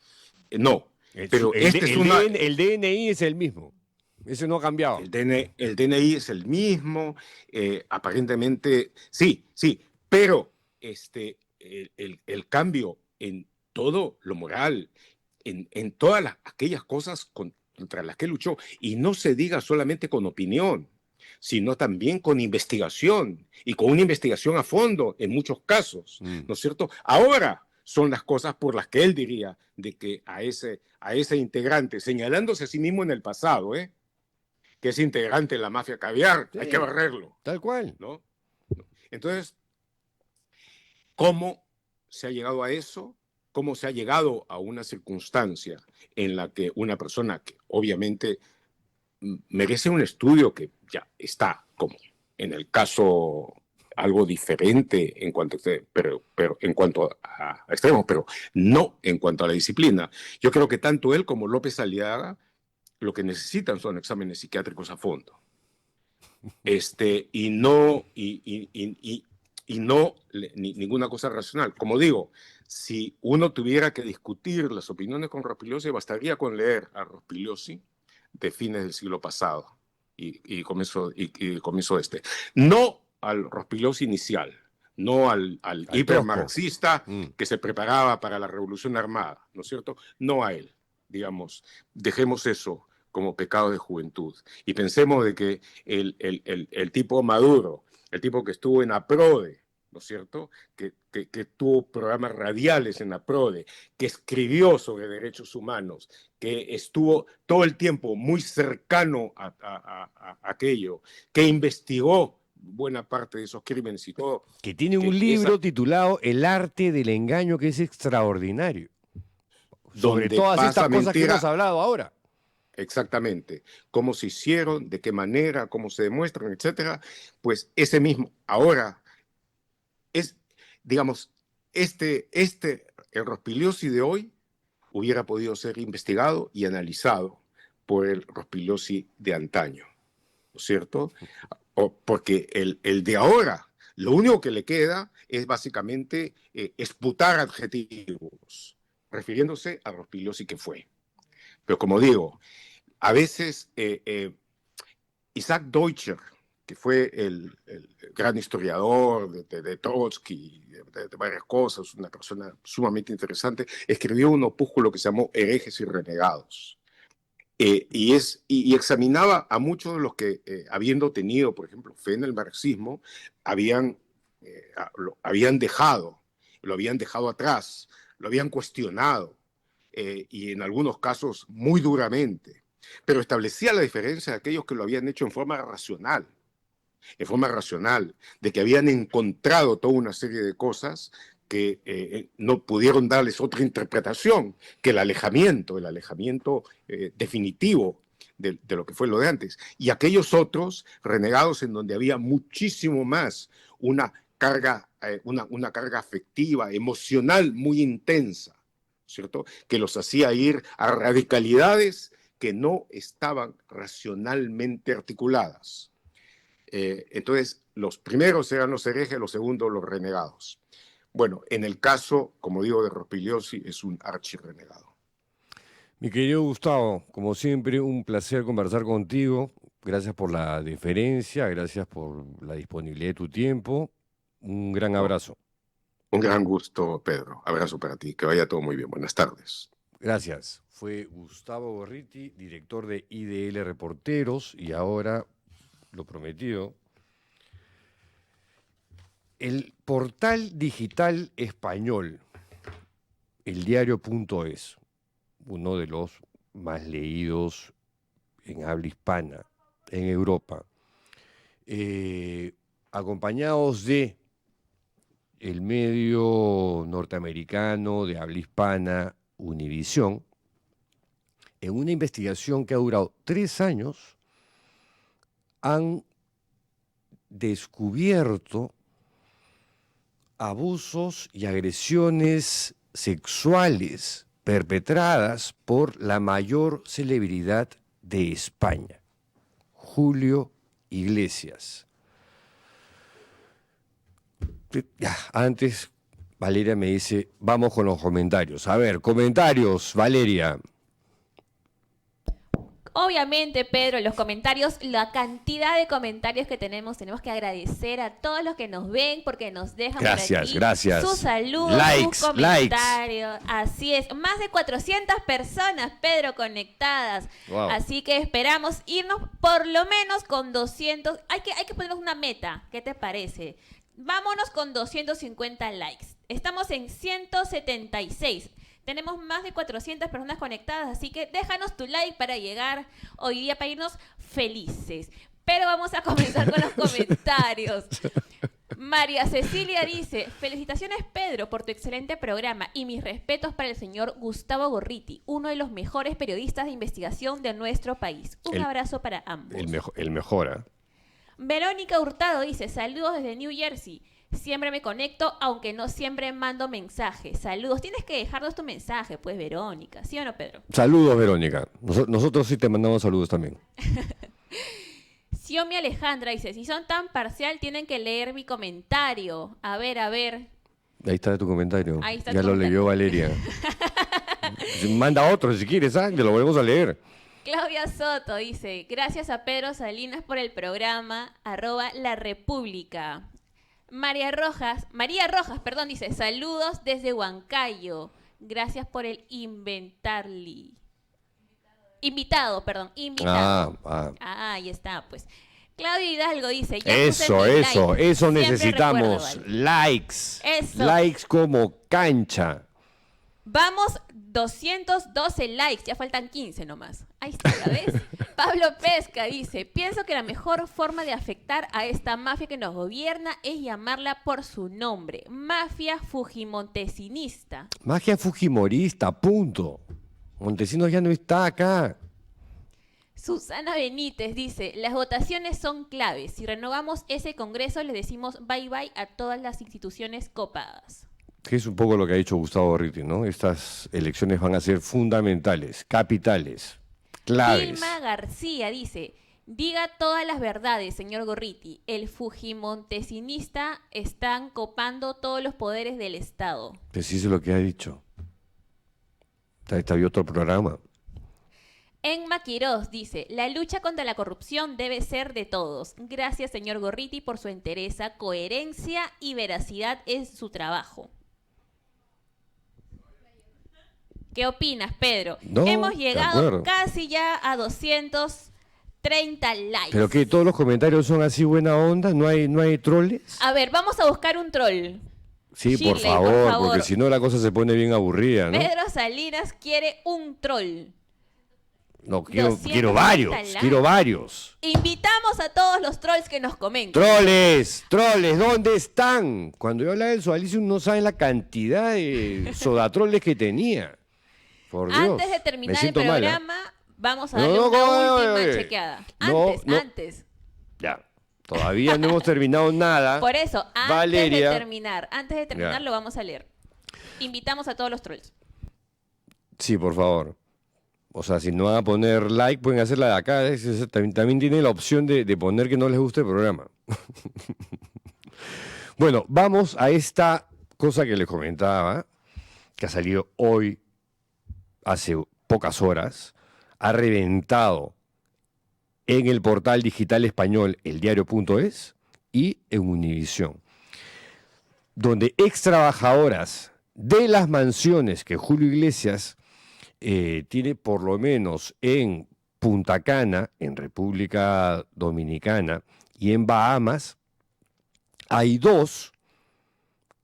No, pero el DNI es el mismo. Ese no ha cambiado. El DNI es el mismo, aparentemente, sí, pero el cambio en todo lo moral, en todas aquellas cosas contra las que luchó, y no se diga solamente con opinión, sino también con investigación, y con una investigación a fondo en muchos casos, ¿no es cierto? Ahora son las cosas por las que él diría de que a ese integrante, señalándose a sí mismo en el pasado, que es integrante de la mafia caviar, sí, hay que barrerlo. Tal cual. ¿No? Entonces, ¿Cómo se ha llegado a eso? ¿Cómo se ha llegado a una circunstancia en la que una persona que obviamente merece un estudio que ya está como en el caso algo diferente en cuanto pero en cuanto a extremos, pero no en cuanto a la disciplina? Yo creo que tanto él como López Aliaga lo que necesitan son exámenes psiquiátricos a fondo. Y no, ninguna cosa racional. Como digo, si uno tuviera que discutir las opiniones con Rospigliosi, bastaría con leer a Rospigliosi de fines del siglo pasado y comienzo este. No al Rospigliosi inicial, no al hipermarxista que se preparaba para la revolución armada, ¿no es cierto? No a él, digamos. Dejemos eso como pecado de juventud y pensemos de que el tipo maduro, el tipo que estuvo en APRODE, ¿no es cierto?, que tuvo programas radiales en APRODE, que escribió sobre derechos humanos, que estuvo todo el tiempo muy cercano a aquello, que investigó buena parte de esos crímenes y todo. Que tiene un libro titulado El arte del engaño, que es extraordinario. Sobre todas estas cosas que hemos hablado ahora. Exactamente. Cómo se hicieron, de qué manera, cómo se demuestran, etcétera. Pues ese mismo, ahora, es, digamos, el Rospigliosi de hoy hubiera podido ser investigado y analizado por el Rospigliosi de antaño, ¿no es cierto? Porque el de ahora, lo único que le queda es básicamente esputar adjetivos, refiriéndose a Rospigliosi que fue. Pero como digo, a veces Isaac Deutscher, que fue el gran historiador de Trotsky, de varias cosas, una persona sumamente interesante, escribió un opúsculo que se llamó Herejes y Renegados. Y examinaba a muchos de los que, habiendo tenido, por ejemplo, fe en el marxismo, lo habían dejado atrás, lo habían cuestionado, y en algunos casos muy duramente, pero establecía la diferencia de aquellos que lo habían hecho en forma racional, de que habían encontrado toda una serie de cosas que no pudieron darles otra interpretación que el alejamiento definitivo de lo que fue lo de antes. Y aquellos otros renegados en donde había muchísimo más una carga afectiva, emocional muy intensa, ¿cierto?, que los hacía ir a radicalidades que no estaban racionalmente articuladas. Entonces, los primeros eran los herejes, los segundos los renegados. Bueno, en el caso, como digo, de Rospigliosi, es un archirrenegado. Mi querido Gustavo, como siempre, un placer conversar contigo. Gracias por la deferencia, gracias por la disponibilidad de tu tiempo. Un gran abrazo. Un gran gusto, Pedro. Abrazo para ti. Que vaya todo muy bien. Buenas tardes. Gracias. Fue Gustavo Gorriti, director de IDL Reporteros, y ahora, lo prometido, el portal digital español, eldiario.es, uno de los más leídos en habla hispana, en Europa, acompañados de el medio norteamericano de habla hispana, Univisión, en una investigación que ha durado 3 años, han descubierto abusos y agresiones sexuales perpetradas por la mayor celebridad de España, Julio Iglesias. Antes, Valeria me dice, vamos con los comentarios. A ver, comentarios, Valeria. Obviamente, Pedro, los comentarios, la cantidad de comentarios que tenemos que agradecer a todos los que nos ven porque nos dejan por aquí gracias. sus saludos, likes, sus comentarios. Así es, más de 400 personas, Pedro, conectadas. Wow. Así que esperamos irnos por lo menos con 200. Hay que ponernos una meta, ¿qué te parece? Vámonos con 250 likes. Estamos en 176. Tenemos más de 400 personas conectadas, así que déjanos tu like para llegar hoy día, para irnos felices. Pero vamos a comenzar con los comentarios. María Cecilia dice, felicitaciones Pedro por tu excelente programa y mis respetos para el señor Gustavo Gorriti, uno de los mejores periodistas de investigación de nuestro país. Un abrazo para ambos. El mejor, ¿eh? Verónica Hurtado dice, saludos desde New Jersey. Siempre me conecto, aunque no siempre mando mensajes. Saludos. Tienes que dejarnos tu mensaje, pues, Verónica. ¿Sí o no, Pedro? Saludos, Verónica. Nosotros sí te mandamos saludos también. Xiomi Alejandra dice, si son tan parcial, tienen que leer mi comentario. A ver. Ahí está tu comentario. Ahí está ya tu lo comentario. leyó Valeria. Manda otro si quieres, ¿ah? Te lo volvemos a leer. Claudia Soto dice, gracias a Pedro Salinas por el programa, @La República. María Rojas, dice, saludos desde Huancayo. Gracias por el invitado. Ahí está, pues. Claudia Hidalgo dice, ya puse mi like. Eso Siempre necesitamos. recuerdo, ¿vale? Likes. Eso. Likes como cancha. Vamos, 212 likes, ya faltan 15 nomás. Ahí está, ¿la ves? Pablo Pesca dice, pienso que la mejor forma de afectar a esta mafia que nos gobierna es llamarla por su nombre, mafia fujimontesinista. Magia fujimorista, punto. Montesinos ya no está acá. Susana Benítez dice, las votaciones son claves. Si renovamos ese congreso, les decimos bye bye a todas las instituciones copadas. Que es un poco lo que ha dicho Gustavo Gorriti, ¿no? Estas elecciones van a ser fundamentales, capitales, claves. Vilma García dice, diga todas las verdades, señor Gorriti. El fujimontesinista están copando todos los poderes del Estado. Precise lo que ha dicho. Está había otro programa. Enma Quiroz dice, la lucha contra la corrupción debe ser de todos. Gracias, señor Gorriti, por su entereza, coherencia y veracidad en su trabajo. ¿Qué opinas, Pedro? No, Hemos de llegado acuerdo. casi ya a 230 likes. ¿Pero que todos los comentarios son así buena onda? ¿No hay troles? A ver, vamos a buscar un troll. Sí, por Shirley, favor, porque si no la cosa se pone bien aburrida, ¿no? Pedro Salinas quiere un troll. No, quiero 230 varios, likes. quiero varios. Invitamos a todos los trolls que nos comenten. Troles, ¿dónde están? Cuando yo hablaba del Sodalicium no saben la cantidad de sodatroles que tenía. Por Dios, Antes de me terminar el siento mal, ¿eh? programa, vamos a No, darle no, una última oye. chequeada. No, no. Antes. Ya, todavía no hemos terminado nada. Por eso, Valeria. antes de terminar Ya. lo vamos a leer. Invitamos a todos los trolls. Sí, por favor. O sea, si no van a poner like, pueden hacerla de acá. También tienen la opción de poner que no les guste el programa. Bueno, vamos a esta cosa que les comentaba, que ha salido hoy, hace pocas horas, ha reventado en el portal digital español eldiario.es y en Univisión, donde ex trabajadoras de las mansiones que Julio Iglesias tiene por lo menos en Punta Cana, en República Dominicana y en Bahamas, hay dos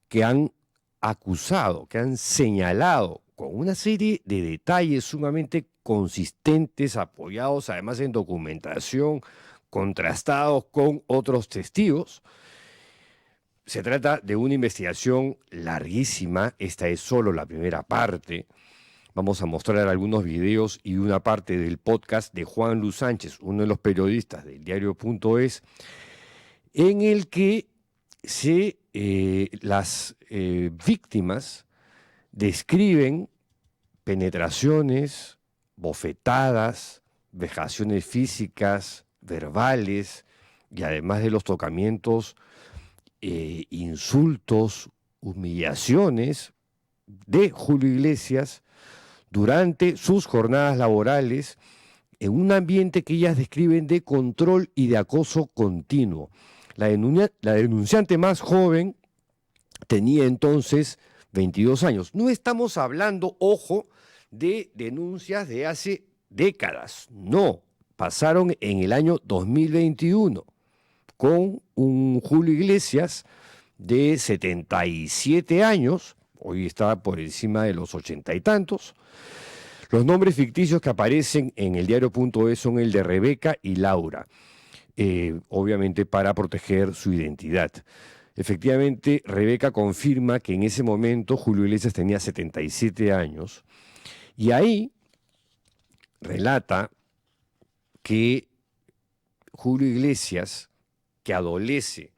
que han acusado, que han señalado con una serie de detalles sumamente consistentes, apoyados además en documentación, contrastados con otros testigos. Se trata de una investigación larguísima, esta es solo la primera parte. Vamos a mostrar algunos videos y una parte del podcast de Juan Luis Sánchez, uno de los periodistas del diario.es, en el que las víctimas describen penetraciones, bofetadas, vejaciones físicas, verbales, y además de los tocamientos, insultos, humillaciones de Julio Iglesias durante sus jornadas laborales en un ambiente que ellas describen de control y de acoso continuo. La denunciante más joven tenía entonces 22 años. No estamos hablando, ojo, de denuncias de hace décadas. No, pasaron en el año 2021 con un Julio Iglesias de 77 años, hoy está por encima de los 80 y tantos. Los nombres ficticios que aparecen en el diario.es son el de Rebeca y Laura, obviamente para proteger su identidad. efectivamente, Rebeca confirma que en ese momento Julio Iglesias tenía 77 años y ahí relata que Julio Iglesias, que adolece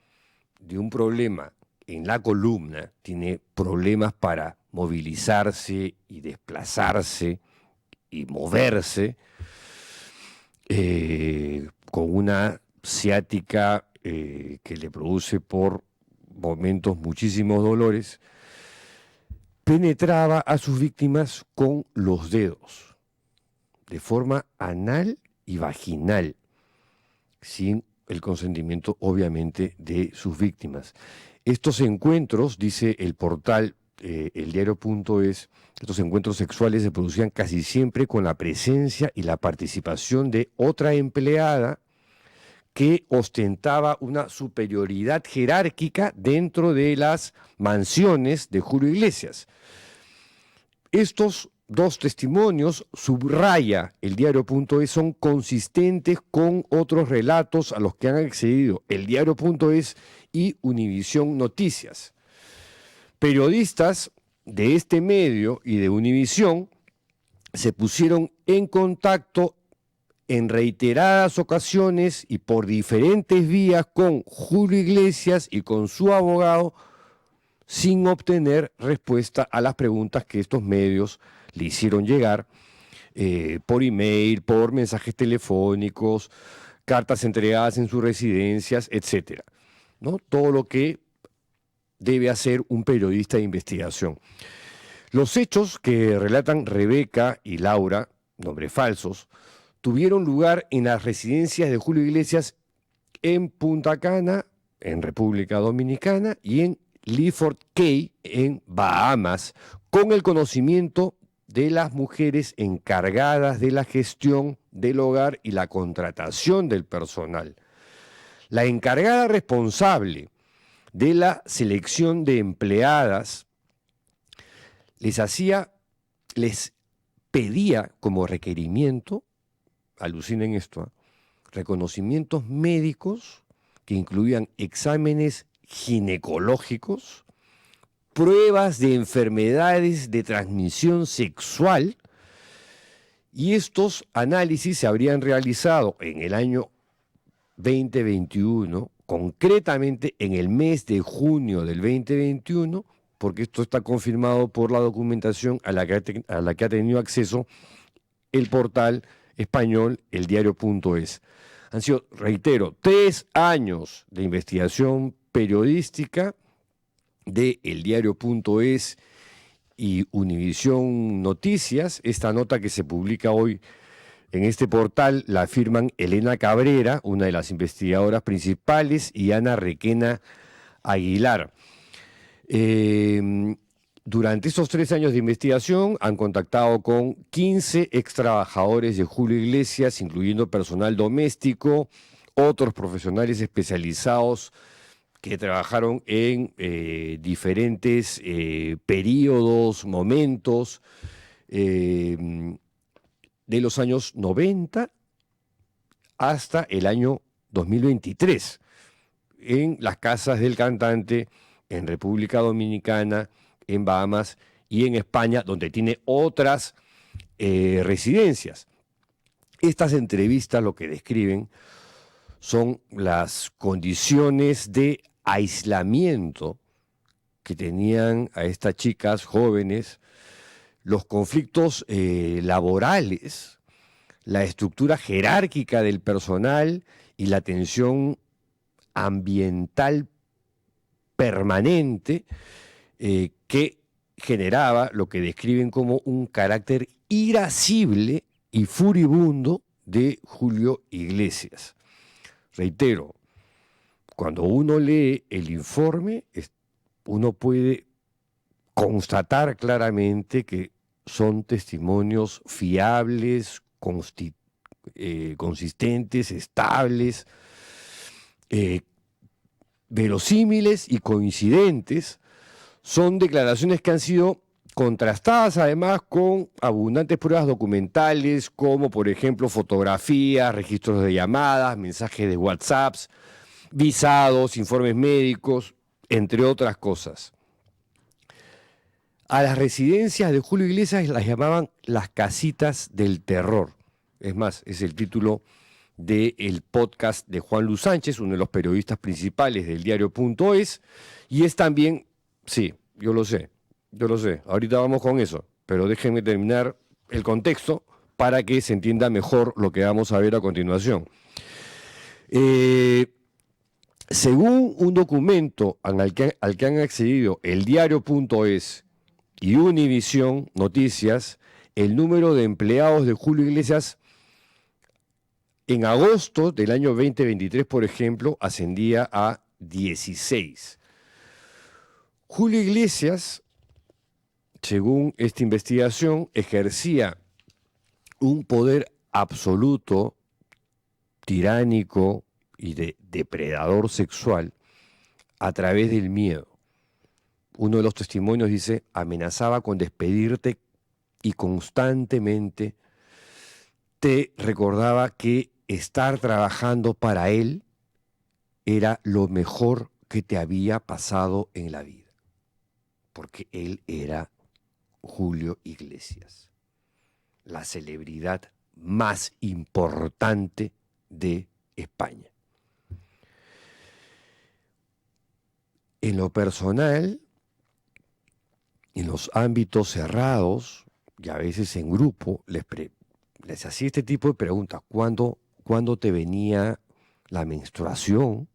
de un problema en la columna, tiene problemas para movilizarse y desplazarse y moverse, con una ciática que le produce por momentos muchísimos dolores, penetraba a sus víctimas con los dedos, de forma anal y vaginal, sin el consentimiento, obviamente, de sus víctimas. Estos encuentros, dice el portal eldiario.es, estos encuentros sexuales se producían casi siempre con la presencia y la participación de otra empleada que ostentaba una superioridad jerárquica dentro de las mansiones de Julio Iglesias. Estos dos testimonios, subraya el diario.es, son consistentes con otros relatos a los que han accedido el diario.es y Univisión Noticias. Periodistas de este medio y de Univisión se pusieron en contacto en reiteradas ocasiones y por diferentes vías con Julio Iglesias y con su abogado, sin obtener respuesta a las preguntas que estos medios le hicieron llegar por email, por mensajes telefónicos, cartas entregadas en sus residencias, etc. ¿No? Todo lo que debe hacer un periodista de investigación. Los hechos que relatan Rebeca y Laura, nombres falsos, tuvieron lugar en las residencias de Julio Iglesias en Punta Cana, en República Dominicana, y en Clifford Cay, en Bahamas, con el conocimiento de las mujeres encargadas de la gestión del hogar y la contratación del personal. La encargada responsable de la selección de empleadas les pedía como requerimiento, alucinen esto, reconocimientos médicos que incluían exámenes ginecológicos, pruebas de enfermedades de transmisión sexual, y estos análisis se habrían realizado en el año 2021, concretamente en el mes de junio del 2021, porque esto está confirmado por la documentación a la que ha tenido acceso el portal español eldiario.es. Han sido, reitero, 3 años de investigación periodística de eldiario.es y Univisión Noticias. Esta nota que se publica hoy en este portal la firman Elena Cabrera, una de las investigadoras principales, y Ana Requena Aguilar. Durante estos 3 años de investigación han contactado con 15 extrabajadores de Julio Iglesias, incluyendo personal doméstico, otros profesionales especializados que trabajaron en diferentes periodos, momentos, de los años 90 hasta el año 2023, en las casas del cantante, en República Dominicana, en Bahamas y en España, donde tiene otras residencias. Estas entrevistas lo que describen son las condiciones de aislamiento que tenían a estas chicas jóvenes, los conflictos laborales, la estructura jerárquica del personal y la tensión ambiental permanente que generaba lo que describen como un carácter irascible y furibundo de Julio Iglesias. Reitero, cuando uno lee el informe, uno puede constatar claramente que son testimonios fiables, consistentes, estables, verosímiles y coincidentes. Son declaraciones que han sido contrastadas además con abundantes pruebas documentales, como por ejemplo fotografías, registros de llamadas, mensajes de WhatsApp, visados, informes médicos, entre otras cosas. A las residencias de Julio Iglesias las llamaban las casitas del terror. Es más, es el título del podcast de Juan Luis Sánchez, uno de los periodistas principales del diario.es, y es también, sí, yo lo sé, ahorita vamos con eso, pero déjenme terminar el contexto para que se entienda mejor lo que vamos a ver a continuación. Según un documento al que han accedido el diario.es y Univisión Noticias, el número de empleados de Julio Iglesias en agosto del año 2023, por ejemplo, ascendía a 16. Julio Iglesias, según esta investigación, ejercía un poder absoluto, tiránico y de depredador sexual a través del miedo. Uno de los testimonios dice, amenazaba con despedirte y constantemente te recordaba que estar trabajando para él era lo mejor que te había pasado en la vida, porque él era Julio Iglesias, la celebridad más importante de España. En lo personal, en los ámbitos cerrados y a veces en grupo, les hacía este tipo de preguntas. ¿Cuándo te venía la menstruación?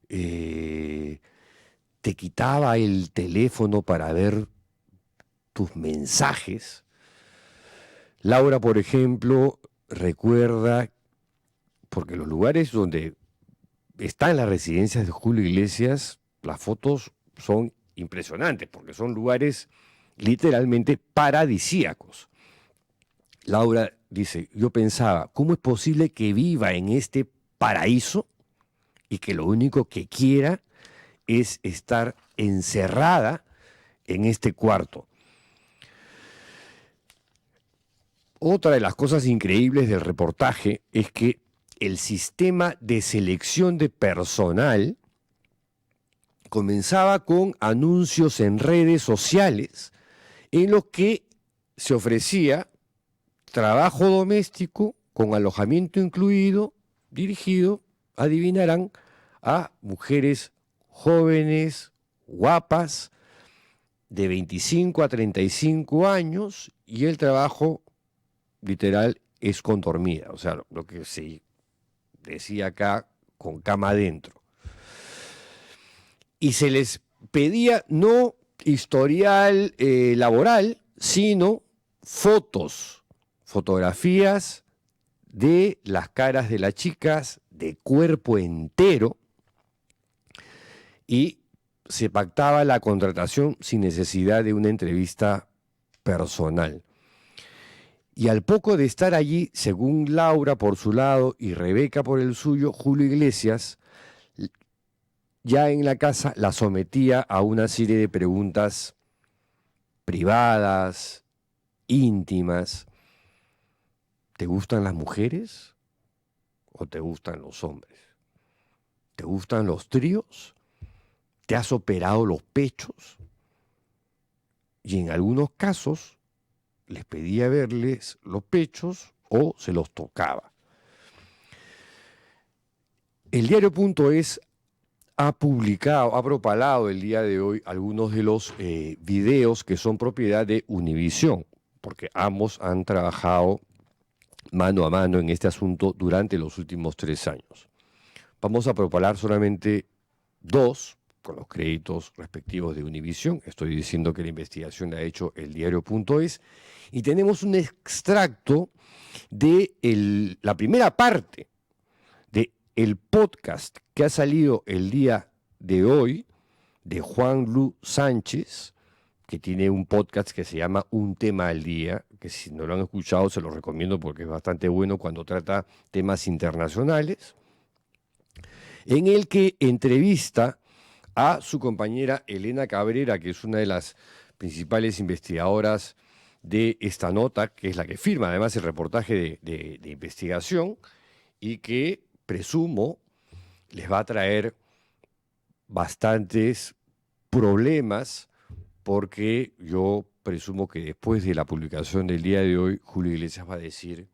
¿Te quitaba el teléfono para ver tus mensajes? Laura, por ejemplo, recuerda, porque los lugares donde están las residencias de Julio Iglesias, las fotos son impresionantes, porque son lugares literalmente paradisíacos. Laura dice, yo pensaba, ¿cómo es posible que viva en este paraíso y que lo único que quiera es estar encerrada en este cuarto? Otra de las cosas increíbles del reportaje es que el sistema de selección de personal comenzaba con anuncios en redes sociales en los que se ofrecía trabajo doméstico con alojamiento incluido, dirigido, adivinarán, a mujeres jóvenes, guapas, de 25 a 35 años, y el trabajo literal es con dormida, o sea, lo que se decía acá, con cama adentro. Y se les pedía no historial laboral, sino fotografías de las caras de las chicas, de cuerpo entero, y se pactaba la contratación sin necesidad de una entrevista personal. Y al poco de estar allí, según Laura por su lado y Rebeca por el suyo, Julio Iglesias, ya en la casa, la sometía a una serie de preguntas privadas, íntimas. ¿Te gustan las mujeres o te gustan los hombres? ¿Te gustan los tríos? ¿Te has operado los pechos? Y en algunos casos les pedía verles los pechos o se los tocaba. El diario.es ha propalado el día de hoy algunos de los videos que son propiedad de Univisión, porque ambos han trabajado mano a mano en este asunto durante los últimos 3 años. Vamos a propalar solamente 2, con los créditos respectivos de Univisión. Estoy diciendo que la investigación la ha hecho el diario.es. Y tenemos un extracto de la primera parte del podcast que ha salido el día de hoy de Juan Luis Sánchez, que tiene un podcast que se llama Un tema al día, que si no lo han escuchado se lo recomiendo porque es bastante bueno cuando trata temas internacionales, en el que entrevista a su compañera Elena Cabrera, que es una de las principales investigadoras de esta nota, que es la que firma además el reportaje de investigación y que presumo les va a traer bastantes problemas porque yo presumo que después de la publicación del día de hoy, Julio Iglesias va a decir,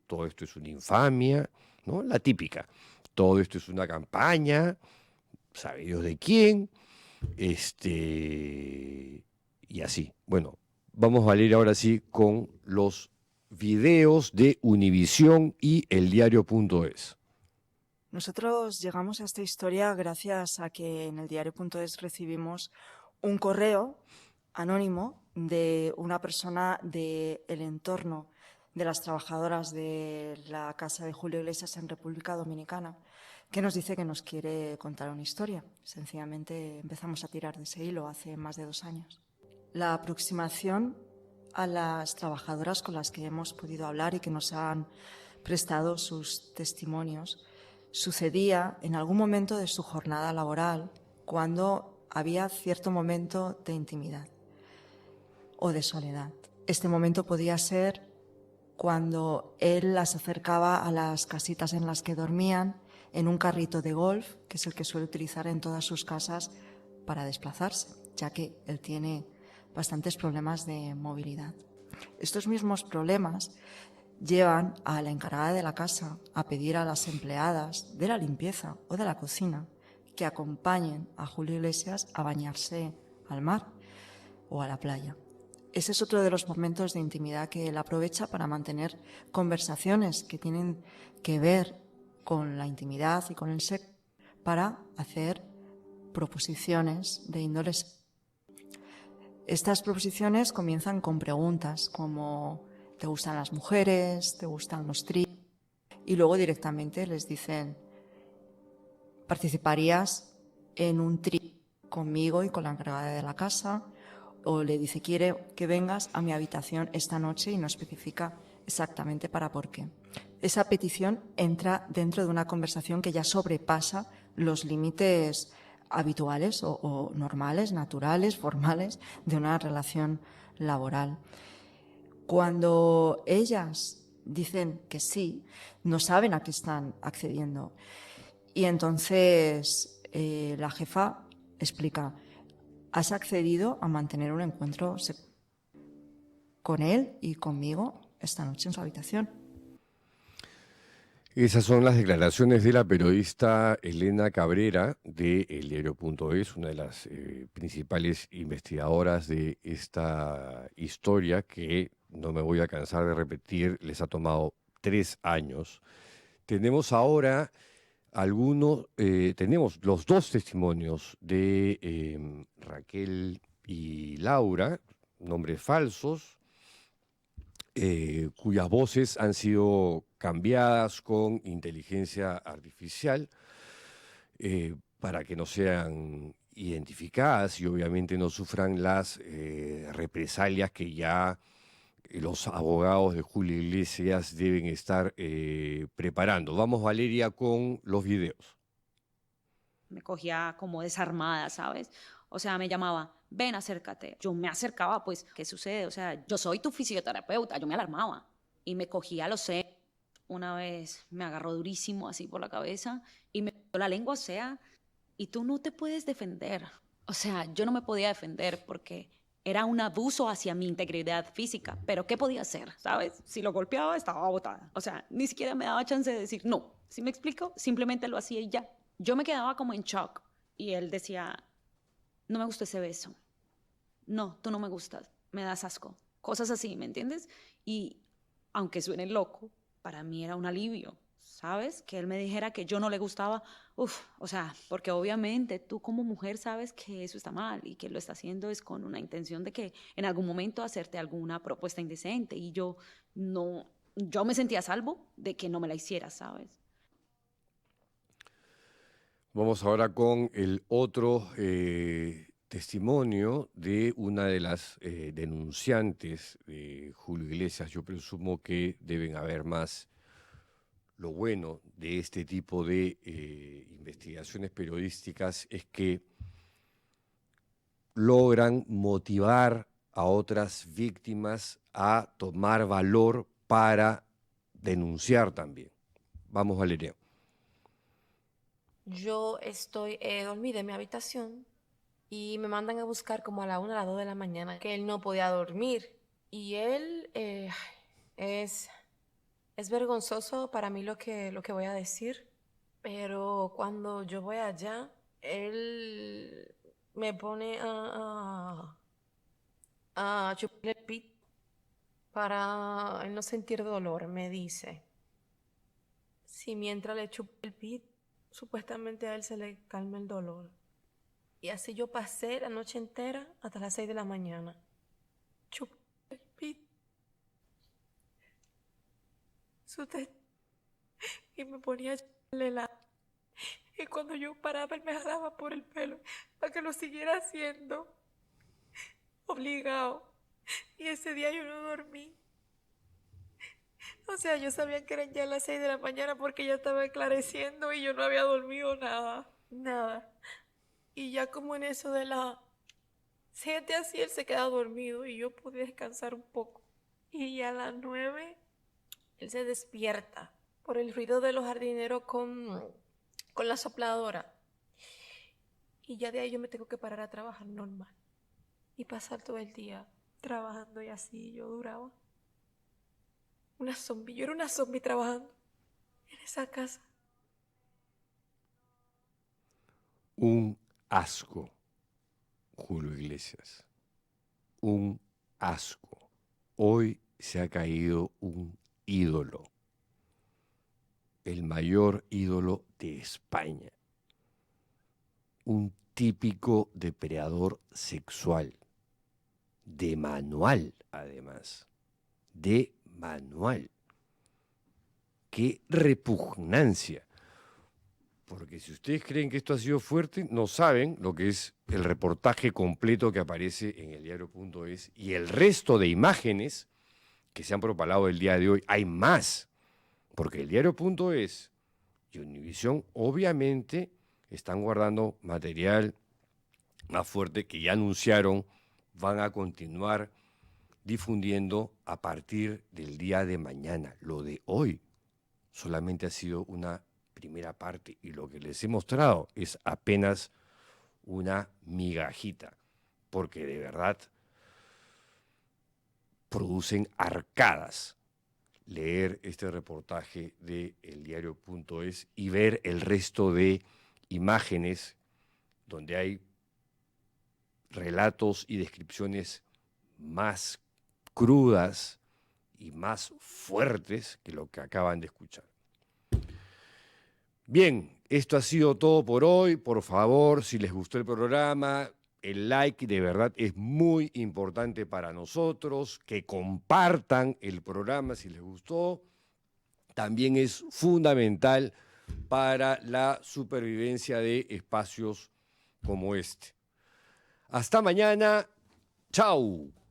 todo esto es una infamia, ¿no? La típica, todo esto es una campaña, sabe Dios de quién, y así. Bueno, vamos a leer ahora sí con los videos de Univisión y eldiario.es. Nosotros llegamos a esta historia gracias a que en eldiario.es recibimos un correo anónimo de una persona del entorno de las trabajadoras de la casa de Julio Iglesias en República Dominicana, que nos dice que nos quiere contar una historia. Sencillamente empezamos a tirar de ese hilo hace más de 2 años. La aproximación a las trabajadoras con las que hemos podido hablar y que nos han prestado sus testimonios sucedía en algún momento de su jornada laboral, cuando había cierto momento de intimidad o de soledad. Este momento podía ser cuando él las acercaba a las casitas en las que dormían en un carrito de golf, que es el que suele utilizar en todas sus casas para desplazarse, ya que él tiene bastantes problemas de movilidad. Estos mismos problemas llevan a la encargada de la casa a pedir a las empleadas de la limpieza o de la cocina que acompañen a Julio Iglesias a bañarse al mar o a la playa. Ese es otro de los momentos de intimidad que él aprovecha para mantener conversaciones que tienen que ver con la intimidad y con el sexo, para hacer proposiciones de índole sexual. Estas proposiciones comienzan con preguntas como ¿te gustan las mujeres? ¿Te gustan los tríos? Y luego directamente les dicen, ¿participarías en un trío conmigo y con la encargada de la casa? O le dice, quiere que vengas a mi habitación esta noche, y no especifica exactamente para por qué. Esa petición entra dentro de una conversación que ya sobrepasa los límites habituales o normales, naturales, formales de una relación laboral. Cuando ellas dicen que sí, no saben a qué están accediendo. Y entonces la jefa explica, has accedido a mantener un encuentro con él y conmigo esta noche en su habitación. Esas son las declaraciones de la periodista Elena Cabrera de eldiario.es, una de las principales investigadoras de esta historia que, no me voy a cansar de repetir, les ha tomado 3 años. Tenemos ahora tenemos los 2 testimonios de Raquel y Laura, nombres falsos, cuyas voces han sido cambiadas con inteligencia artificial para que no sean identificadas y obviamente no sufran las represalias que ya los abogados de Julio Iglesias deben estar preparando. Vamos, Valeria, con los videos. Me cogía como desarmada, ¿sabes? O sea, me llamaba, ven, acércate. Yo me acercaba, pues, ¿qué sucede? O sea, yo soy tu fisioterapeuta, yo me alarmaba. Y me cogía los senos. Una vez me agarró durísimo así por la cabeza y me dio la lengua, o sea, y tú no te puedes defender. O sea, yo no me podía defender porque era un abuso hacia mi integridad física. Pero ¿qué podía hacer? ¿Sabes? Si lo golpeaba, estaba botada. O sea, ni siquiera me daba chance de decir no. ¿Sí me explico? Simplemente lo hacía y ya. Yo me quedaba como en shock. Y él decía, no me gusta ese beso. No, tú no me gustas. Me das asco. Cosas así, ¿me entiendes? Y aunque suene loco, para mí era un alivio, ¿sabes? Que él me dijera que yo no le gustaba, o sea, porque obviamente tú como mujer sabes que eso está mal y que lo está haciendo es con una intención de que en algún momento hacerte alguna propuesta indecente, y yo me sentía a salvo de que no me la hiciera, ¿sabes? Vamos ahora con el otro testimonio de una de las denunciantes de Julio Iglesias. Yo presumo que deben haber más. Lo bueno de este tipo de investigaciones periodísticas es que logran motivar a otras víctimas a tomar valor para denunciar también. Vamos, Valeria. yo estoy dormida en mi habitación y me mandan a buscar como a la 1 a las 2 de la mañana, que él no podía dormir. Y él es, es vergonzoso para mí lo que voy a decir, pero cuando yo voy allá, él me pone a chupar el pit para él no sentir dolor, me dice. Si mientras le chupo el pit, supuestamente a él se le calma el dolor. Y así yo pasé la noche entera hasta las 6 de la mañana. Chup el pit. Y me ponía a chuparle la... Y cuando yo paraba, él me jalaba por el pelo para que lo siguiera haciendo. Obligado. Y ese día yo no dormí. O sea, yo sabía que eran ya las 6 de la mañana porque ya estaba esclareciendo y yo no había dormido nada. Nada. Y ya como en eso de las 7 así, él se queda dormido y yo pude descansar un poco. Y ya a las 9, él se despierta por el ruido de los jardineros con la sopladora. Y ya de ahí yo me tengo que parar a trabajar normal. Y pasar todo el día trabajando y así yo duraba. Una zombie, yo era una zombie trabajando en esa casa. Un asco, Julio Iglesias. Un asco. Hoy se ha caído un ídolo. El mayor ídolo de España. Un típico depredador sexual. De manual, además. De manual. Qué repugnancia. Porque si ustedes creen que esto ha sido fuerte, no saben lo que es el reportaje completo que aparece en el diario.es y el resto de imágenes que se han propalado el día de hoy. Hay más, porque el diario.es y Univisión obviamente están guardando material más fuerte que ya anunciaron van a continuar difundiendo a partir del día de mañana. Lo de hoy solamente ha sido una primera parte y lo que les he mostrado es apenas una migajita, porque de verdad producen arcadas leer este reportaje de eldiario.es y ver el resto de imágenes donde hay relatos y descripciones más crudas y más fuertes que lo que acaban de escuchar. Bien, esto ha sido todo por hoy. Por favor, si les gustó el programa, el like de verdad es muy importante para nosotros. Que compartan el programa si les gustó. También es fundamental para la supervivencia de espacios como este. Hasta mañana. Chau.